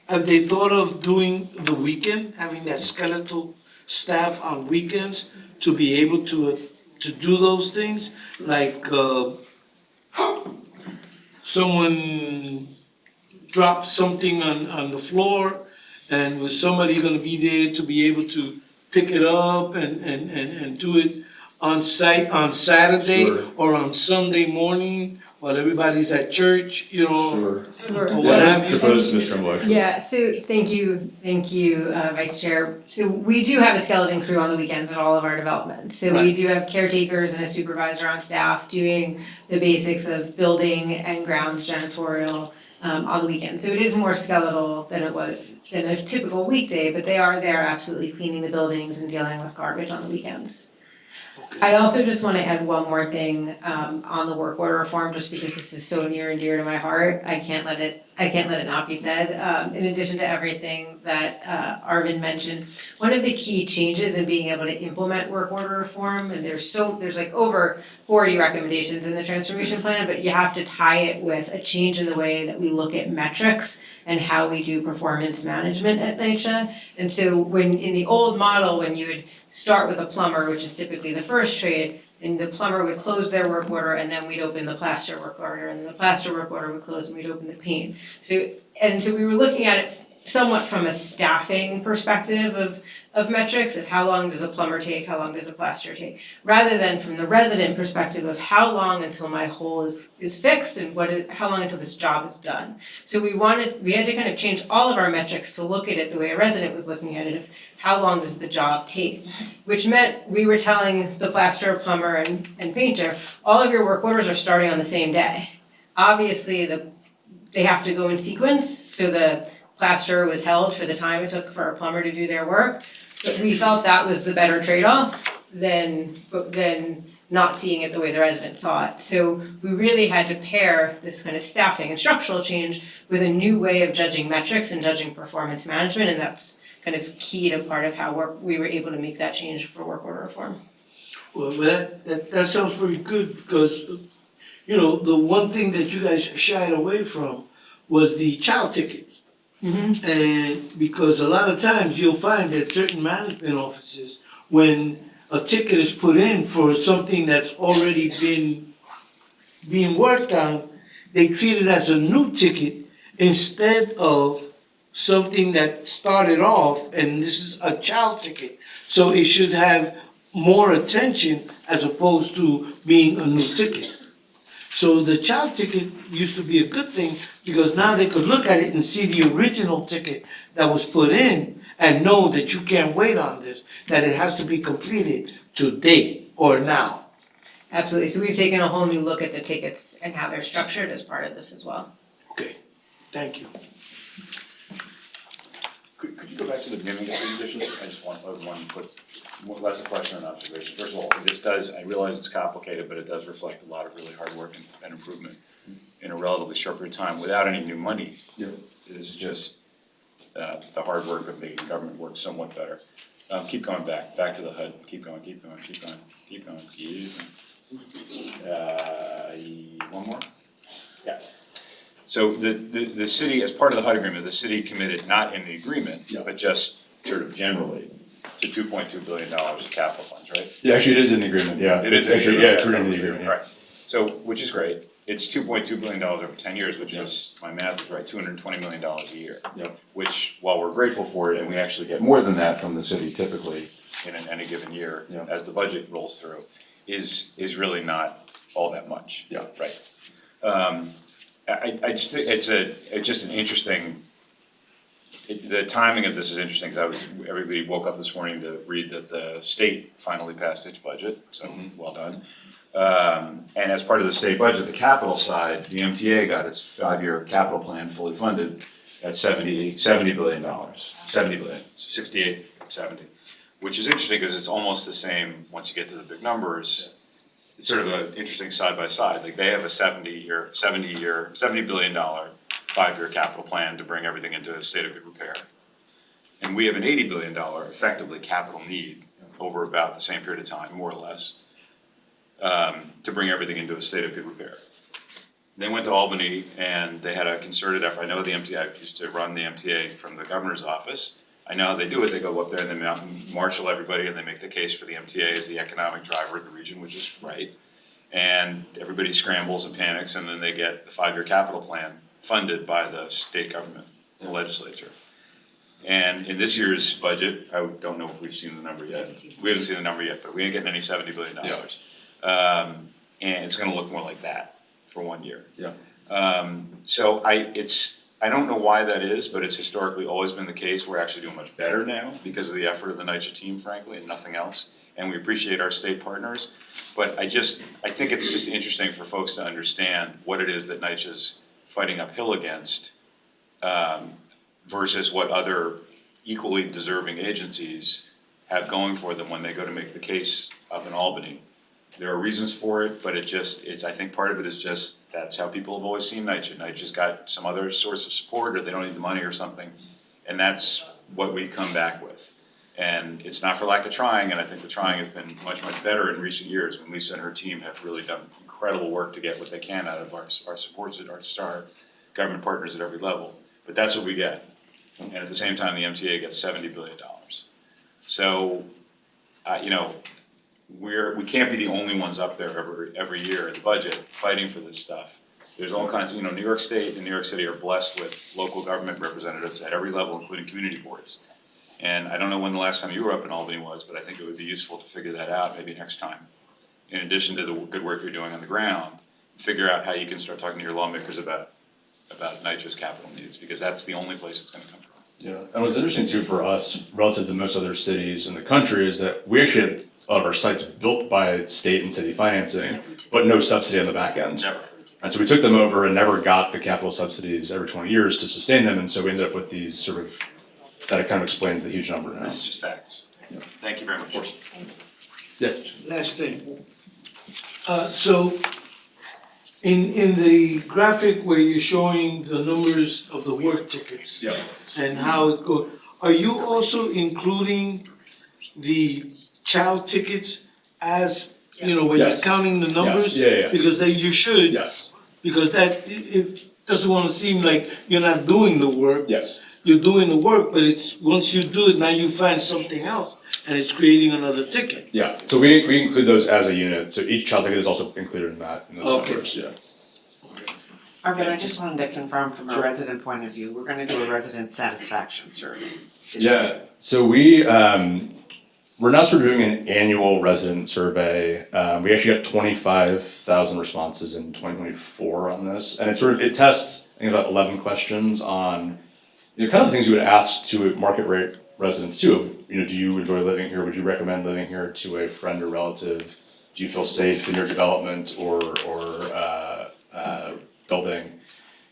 have they thought of doing the weekend, having that skeletal staff on weekends to be able to do those things? Like, someone dropped something on the floor, and was somebody gonna be there to be able to pick it up and do it on site on Saturday Sure. or on Sunday morning while everybody's at church, you know? Sure. Or what have you. Defer this to Ms. Tremblay. Yeah, so thank you, Vice Chair. So we do have a skeleton crew on the weekends at all of our developments. So we Right. do have caretakers and a supervisor on staff doing the basics of building and ground janitorial on the weekends. So it is more skeletal than a typical weekday, but they are there absolutely cleaning the buildings and dealing with garbage on the weekends. I also just want to add one more thing on the work order reform, just because this is so near and dear to my heart. I can't let it not be said. In addition to everything that Arvin mentioned, one of the key changes in being able to implement work order reform, and there's like over 40 recommendations in the transformation plan, but you have to tie it with a change in the way that we look at metrics and how we do performance management at NYCHA. And so when in the old model, when you would start with a plumber, which is typically the first trade, and the plumber would close their work order, and then we'd open the plaster work order, and then the plaster work order would close, and we'd open the paint. So we were looking at it somewhat from a staffing perspective of metrics, of how long does a plumber take, how long does a plaster take, rather than from the resident perspective of how long until my hole is fixed and how long until this job is done. So we had to kind of change all of our metrics to look at it the way a resident was looking at it, of how long does the job take? Which meant we were telling the plasterer, plumber, and painter, all of your work orders are starting on the same day. Obviously, they have to go in sequence, so the plasterer was held for the time it took for a plumber to do their work. But we felt that was the better trade-off than not seeing it the way the residents saw it. So we really had to pair this kind of staffing and structural change with a new way of judging metrics and judging performance management, and that's kind of key to part of how we were able to make that change for work order reform. Well, that sounds very good, because, you know, the one thing that you guys shied away from was the child tickets. And because a lot of times you'll find that certain management offices, when a ticket is put in for something that's already being worked on, they treat it as a new ticket instead of something that started off, and this is a child ticket. So it should have more attention as opposed to being a new ticket. So the child ticket used to be a good thing, because now they could look at it and see the original ticket that was put in and know that you can't wait on this, that it has to be completed today or now. Absolutely, so we've taken a whole new look at the tickets and how they're structured as part of this as well. Okay, thank you. Could you go back to the beginning of the presentation? I just want to put less a question and observation. First of all, I realize it's complicated, but it does reflect a lot of really hard work and improvement in a relatively short period of time without any new money. Yep. This is just the hard work of making government work somewhat better. Keep going back to the HUD. Keep going. One more? Yeah. So the city, as part of the HUD agreement, the city committed, not in the agreement, but just sort of generally, to $2.2 billion of capital funds, right? Yeah, actually, it is in the agreement, yeah. It is Actually, agreement. yeah, it's written in the agreement, yeah. Right, so, which is great. It's $2.2 billion over 10 years, which is, my math is right, $220 million a year. Yep. Which, while we're grateful for it, and we actually get more than that from the city typically in any given year, as the budget rolls through, is really not all that much. Yeah. Right. I just think it's just an interesting, the timing of this is interesting, because everybody woke up this morning to read that the state finally passed its budget, so well done. And as part of the state budget, the capital side, the MTA got its 5-year capital plan fully funded at $70 billion, 70 billion, 68, 70, which is interesting because it's almost the same once you get to the big numbers. It's sort of an interesting side by side. Like they have a $70 billion 5-year capital plan to bring everything into a state of good repair. And we have an $80 billion effectively capital need over about the same period of time, more or less, to bring everything into a state of good repair. They went to Albany and they had a concerted effort. I know the MTA, I used to run the MTA from the governor's office. I know how they do it. They go up there and they marshal everybody and they make the case for the MTA as the economic driver of the region, which is right. And everybody scrambles and panics, and then they get the 5-year capital plan funded by the state government, the legislature. And in this year's budget, I don't know if we've seen the number yet. We haven't seen the number yet, but we ain't getting any $70 billion. And it's gonna look more like that for 1 year. So I don't know why that is, but it's historically always been the case. We're actually doing much better now because of the effort of the NYCHA team, frankly, and nothing else. And we appreciate our state partners. But I think it's just interesting for folks to understand what it is that NYCHA's fighting uphill against versus what other equally deserving agencies have going for them when they go to make the case up in Albany. There are reasons for it, but I think part of it is just, that's how people have always seen NYCHA. NYCHA's got some other source of support, or they don't need the money or something, and that's what we come back with. And it's not for lack of trying, and I think the trying has been much, much better in recent years when Lisa and her team have really done incredible work to get what they can out of our supports at our government partners at every level. But that's what we get. And at the same time, the MTA gets $70 billion. So, we can't be the only ones up there every year in the budget fighting for this stuff. There's all kinds of, New York State and New York City are blessed with local government representatives at every level, including community boards. And I don't know when the last time you were up in Albany was, but I think it would be useful to figure that out maybe next time. In addition to the good work you're doing on the ground, figure out how you can start talking to your lawmakers about NYCHA's capital needs, because that's the only place it's gonna come from. Yeah, and what's interesting too for us, relative to most other cities in the country, is that we actually had a lot of our sites built by state and city financing, but no subsidy on the back end. Never. And so we took them over and never got the capital subsidies every 20 years to sustain them, and so we ended up with these sort of, that kind of explains the huge number now. It's just facts. Thank you very much. Yeah. Last thing. So, in the graphic where you're showing the numbers of the work tickets and how it goes, are you also including the child tickets as, when you're counting the numbers? Because you should. Because it doesn't want to seem like you're not doing the work. You're doing the work, but it's, once you do it, now you find something else, and it's creating another ticket. Yeah, so we include those as a unit, so each child ticket is also included in those numbers, Arvin, I just wanted to confirm from a resident point of view, we're gonna do a resident satisfaction survey. Yeah, so we're not sort of doing an annual resident survey. We actually got 25,000 responses in 2024 on this, and it tests, I think, about 11 questions on kind of the things you would ask to market rate residents too. Do you enjoy living here? Would you recommend living here to a friend or relative? Do you feel safe in your development or building?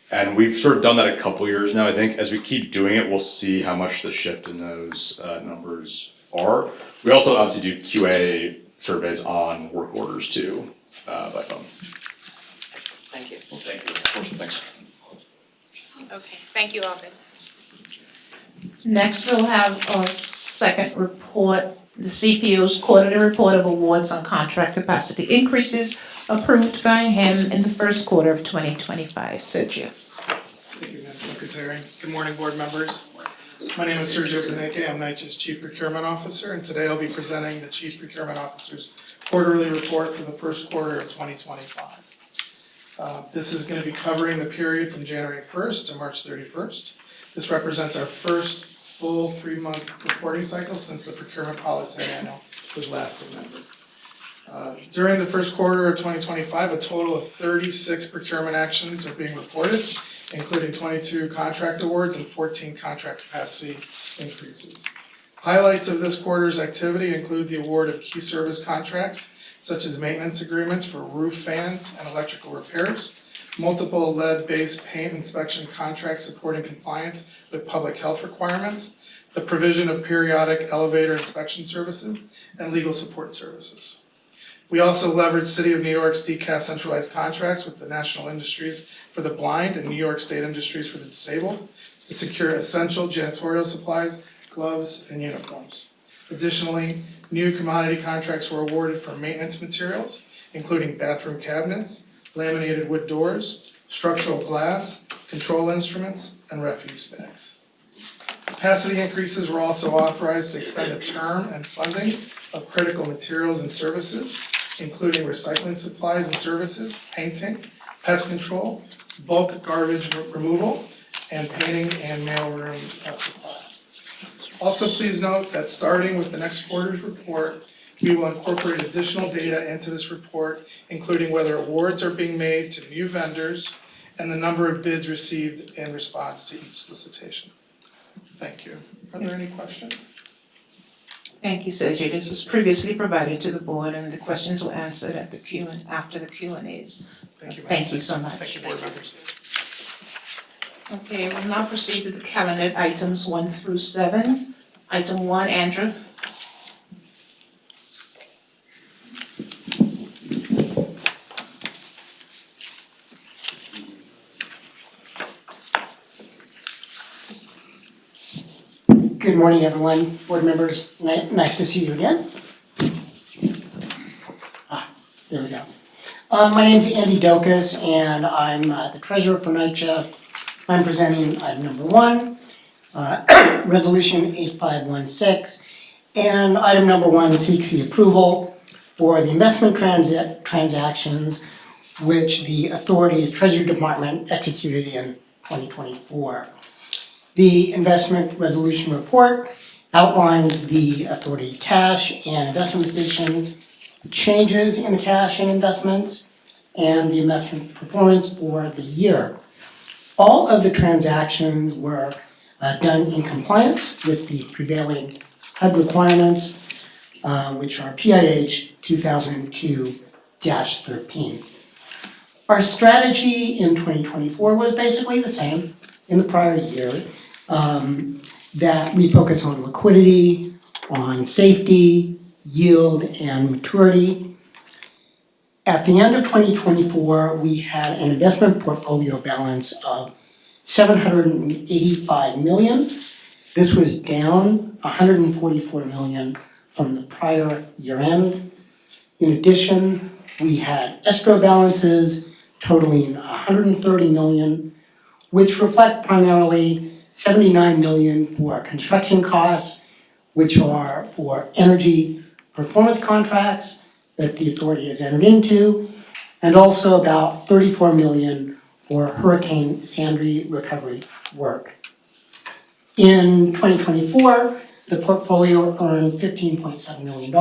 And we've sort of done that a couple years now. I think as we keep doing it, we'll see how much the shift in those numbers are. We also obviously do QA surveys on work orders too, by phone. Thank you. Well, thank you. Thanks. Okay, thank you, Alvin. Next, we'll have a second report, the CPO's quarterly report of awards on contract capacity increases approved by him in the first quarter of 2025. Sergio. Thank you, Madam Secretary. Good morning, board members. My name is Sergio Beneke. I'm NYCHA's Chief Procurement Officer, and today I'll be presenting the Chief Procurement Officer's quarterly report for the first quarter of 2025. This is going to be covering the period from January 1st to March 31st. This represents our first full 3-month reporting cycle since the procurement policy manual was last amended. During the first quarter of 2025, a total of 36 procurement actions are being reported, including 22 contract awards and 14 contract capacity increases. Highlights of this quarter's activity include the award of key service contracts, such as maintenance agreements for roof fans and electrical repairs, multiple lead-based paint inspection contracts supporting compliance with public health requirements, the provision of periodic elevator inspection services, and legal support services. We also leveraged City of New York's DCAS centralized contracts with the National Industries for the Blind and New York State Industries for the Disabled to secure essential janitorial supplies gloves, and uniforms. Additionally, new commodity contracts were awarded for maintenance materials, including bathroom cabinets, laminated wood doors, structural glass, control instruments, and refuse bags. Capacity increases were also authorized to extend the term and funding of critical materials and services, including recycling supplies and services, painting, pest control, bulk garbage removal, and painting and mailroom supplies. Also, please note that starting with the next quarter's report, we will incorporate additional data into this report, including whether awards are being made to new vendors and the number of bids received in response to each solicitation. Thank you. Are there any questions? Thank you, Sergio. This was previously provided to the board and the questions were answered at the after the Q&As. Thank you, Thank you so much. Thank you, board members. Okay, we'll now proceed to the calendar items 1 through 7. Item 1, Andrew. Good morning, everyone, board members. Nice to see you again. There we go. My name's Andy Dokas, and I'm the treasurer for NYCHA. I'm presenting item number 1, resolution 8516. And item number 1 seeks the approval for the investment transactions which the authority's Treasury Department executed in 2024. The investment resolution report outlines the authority's cash and investment position, changes in the cash and investments, and the investment performance for the year. All of the transactions were done in compliance with the prevailing HUD requirements, which are PIH 2002-13. Our strategy in 2024 was basically the same in the prior year, that we focus on liquidity, on safety, yield, and maturity. At the end of 2024, we had an investment portfolio balance of $785 million. This was down $144 million from the prior year end. In addition, we had escrow balances totaling $130 million, which reflect primarily $79 million for construction costs, which are for energy performance contracts that the authority has entered into, and also about $34 million for Hurricane Sandy recovery work. In 2024, the portfolio earned $15.7 million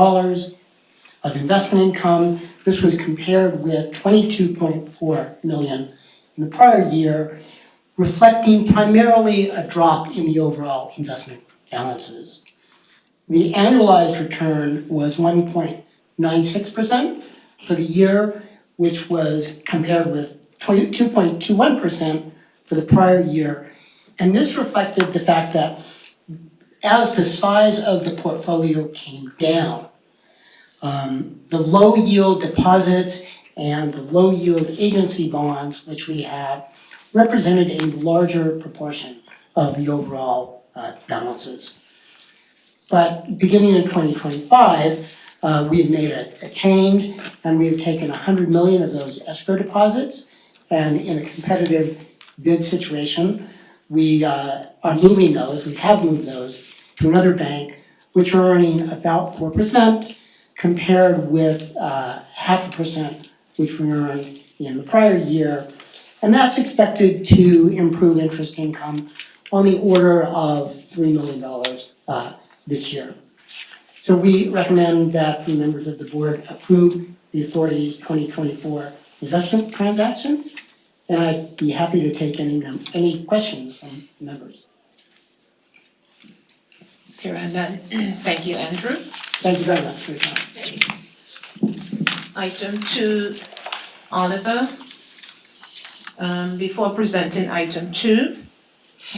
of investment income. This was compared with $22.4 million in the prior year, reflecting primarily a drop in the overall investment balances. The annualized return was 1.96% for the year, which was compared with 2.21% for the prior year. And this reflected the fact that as the size of the portfolio came down, the low yield deposits and the low yield agency bonds, which we have, represented a larger proportion of the overall balances. But beginning in 2025, we have made a change, and we have taken $100 million of those escrow deposits, and in a competitive bid situation, we have moved those to another bank, which are earning about 4%, compared with 0.5%, which we earned in the prior year. And that's expected to improve interest income on the order of $3 million this year. So we recommend that the members of the board approve the authority's 2024 investment transactions, and I'd be happy to take any questions from members. Hearing none. Thank you, Andrew. Thank you very much for your time. Item 2, Oliver. Before presenting item 2,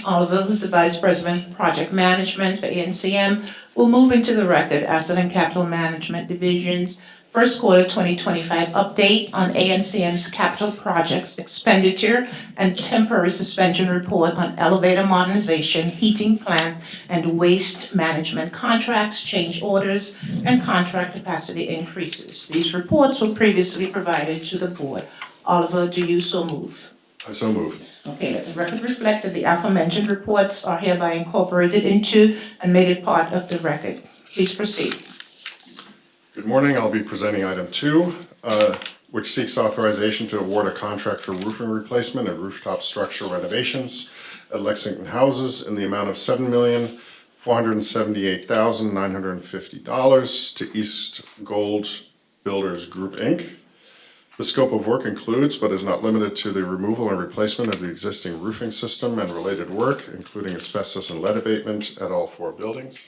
Oliver, who's the Vice President of Project Management for ANCM, will move into the record Asset and Capital Management Division's first quarter 2025 update on ANCM's capital projects expenditure and temporary suspension report on elevator modernization, heating plant, and waste management contracts, change orders, and contract capacity increases. These reports were previously provided to the board. Oliver, do you so move? I so move. Okay, let the record reflect that the aforementioned reports are hereby incorporated into and made a part of the record. Please proceed. Good morning. I'll be presenting item 2, which seeks authorization to award a contract for roofing replacement and rooftop structure renovations at Lexington Houses in the amount of $7,478,950 to East Gold Builders Group, Inc. The scope of work includes, but is not limited to, the removal and replacement of the existing roofing system and related work, including asbestos and lead abatement at all 4 buildings.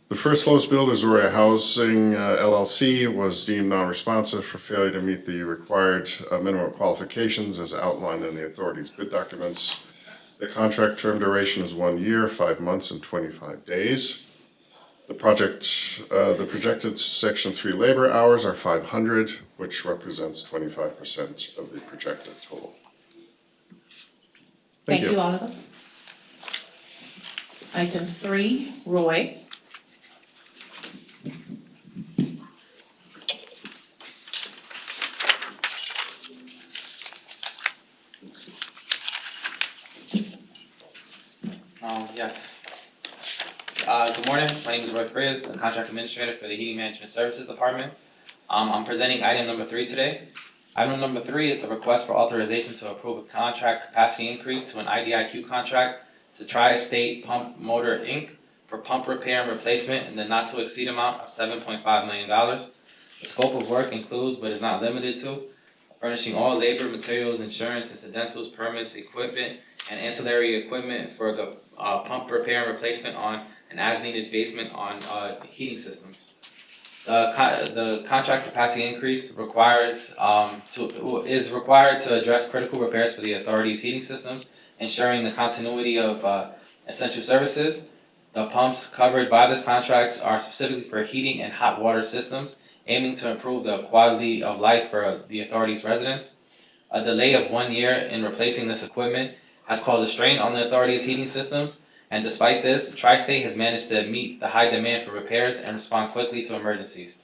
The First Lowest Builders Astoria Housing LLC was deemed non-responsive for failure to meet the required minimum qualifications as outlined in the authority's bid documents. The contract term duration is 1 year, 5 months, and 25 days. The projected Section 3 labor hours are 500, which represents 25% of the projected total. Thank you, Oliver. Item 3, Roy. Yes. Good morning. My name is Roy Frias, a contract administrator for the Heating Management Services Department. I'm presenting item number 3 today. Item number 3 is a request for authorization to approve a contract capacity increase to an IDIQ contract to Tri-State Pump Motor Inc. for pump repair and replacement in the not to exceed amount of $7.5 million. The scope of work includes, but is not limited to, furnishing all labor, materials, insurance, incidentals, permits, equipment, and ancillary equipment for the pump repair and replacement on an as-needed basement on heating systems. The contract capacity increase is required to address critical repairs for the authority's heating systems, ensuring the continuity of essential services. The pumps covered by this contract are specifically for heating and hot water systems, aiming to improve the quality of life for the authority's residents. A delay of 1 year in replacing this equipment has caused a strain on the authority's heating systems, and despite this, Tri-State has managed to meet the high demand for repairs and respond quickly to emergencies.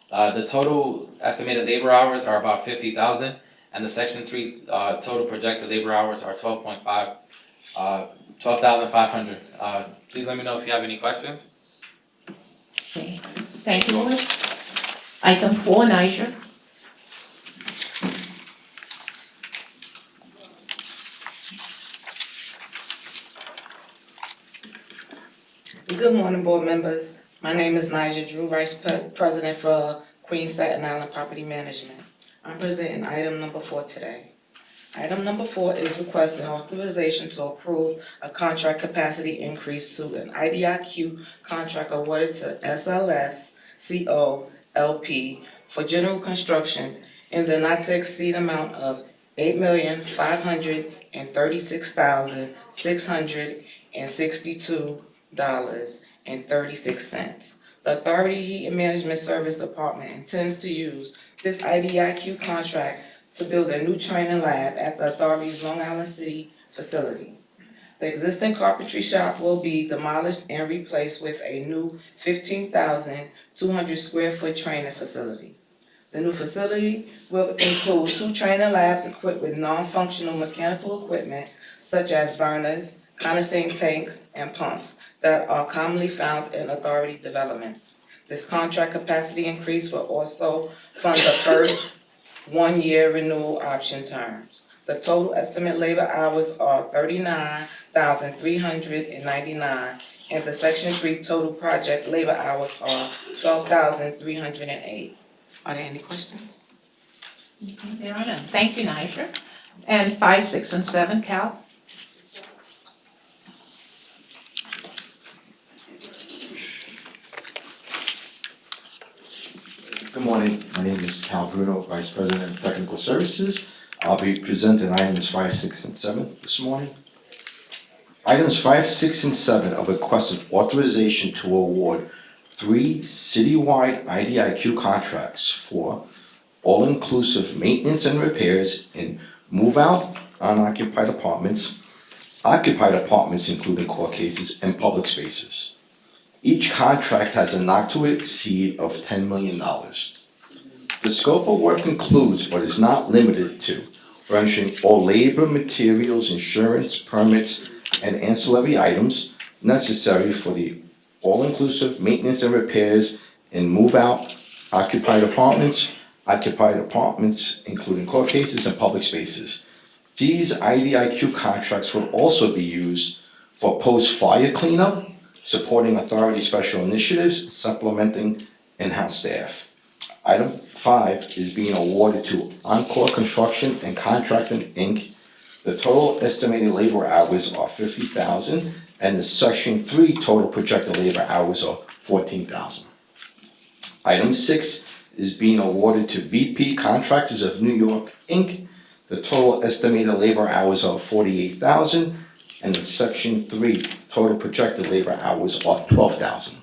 The total estimated labor hours are about 50,000, and the Section 3 total projected labor hours are 12,500. Please let me know if you have any questions. Okay. Thank you, Roy. Item 4, Niger. Good morning, board members. My name is Nigel Drew, Vice President for Queen Staten Island Property Management. I'm presenting item number 4 today. Item number 4 is requesting authorization to approve a contract capacity increase to an IDIQ contract awarded to SLS CO LP for general construction in the not to exceed amount of $8,536,662.36. The Authority Heat and Management Service Department intends to use this IDIQ contract to build a new training lab at the Authority's Long Island City facility. The existing carpentry shop will be demolished and replaced with a new 15,200 square foot training facility. The new facility will include 2 training labs equipped with non-functional mechanical equipment such as burners, condensing tanks, and pumps that are commonly found in Authority developments. This contract capacity increase will also fund the first 1-year renewal option terms. The total estimate labor hours are 39,399, and the Section 3 total project labor hours are 12,308. Are there any questions? There are none. Thank you, Niger. And 5, 6, and 7, Cal. Good morning. My name is Cal Bruno, Vice President of Technical Services. I'll be presenting items 5, 6, and 7 this morning. Items 5, 6, and 7 are requested authorization to award 3 citywide IDIQ contracts for all-inclusive maintenance and repairs in move-out, unoccupied apartments, occupied apartments including court cases, and public spaces. Each contract has a not to exceed of $10 million. The scope of work includes, but is not limited to, furnishing all labor, materials, insurance, permits, and ancillary items necessary for the all-inclusive maintenance and repairs in move-out, occupied apartments including court cases, and public spaces. These IDIQ contracts will also be used for post-fire cleanup, supporting authority special initiatives, supplementing in-house staff. Item 5 is being awarded to Encore Construction and Contracting, Inc. The total estimated labor hours are 50,000, and the Section 3 total projected labor hours are 14,000. Item 6 is being awarded to VP Contractors of New York, Inc. The total estimated labor hours are 48,000, and the Section 3 total projected labor hours are 12,000.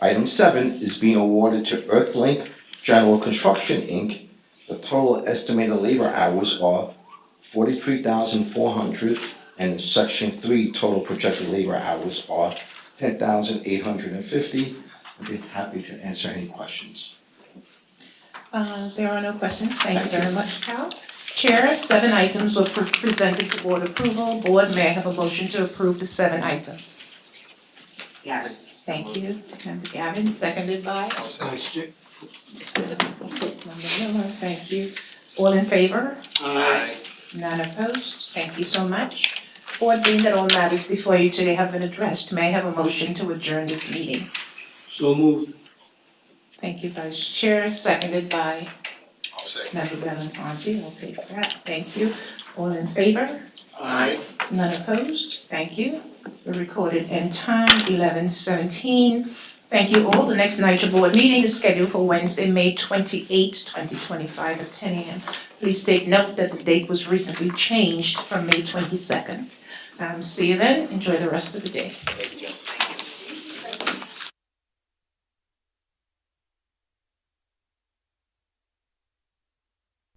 Item 7 is being awarded to Earthlink General Construction, Inc. The total estimated labor hours are 43,400, and the Section 3 total projected labor hours are 10,850. I'd be happy to answer any questions. There are no questions. Thank you very much, Cal. Chair, 7 items were presented for board approval. Board, may I have a motion to approve the 7 items? Gavin. Thank you, Member Gavin, seconded by? Member Miller, thank you. All in favor? Aye. None opposed? Thank you so much. Board, being that all matters before you today have been addressed, may I have a motion to adjourn this meeting? So moved. Thank you, Vice Chair, seconded by I'll say. Member Belafonte. I'll take that. Thank you. All in favor? Aye. None opposed? Thank you. We're recorded in time, 11:17. Thank you all. The next NYCHA board meeting is scheduled for Wednesday, May 28, 2025 at 10 a.m. Please take note that the date was recently changed from May 22nd. See you then. Enjoy the rest of the day.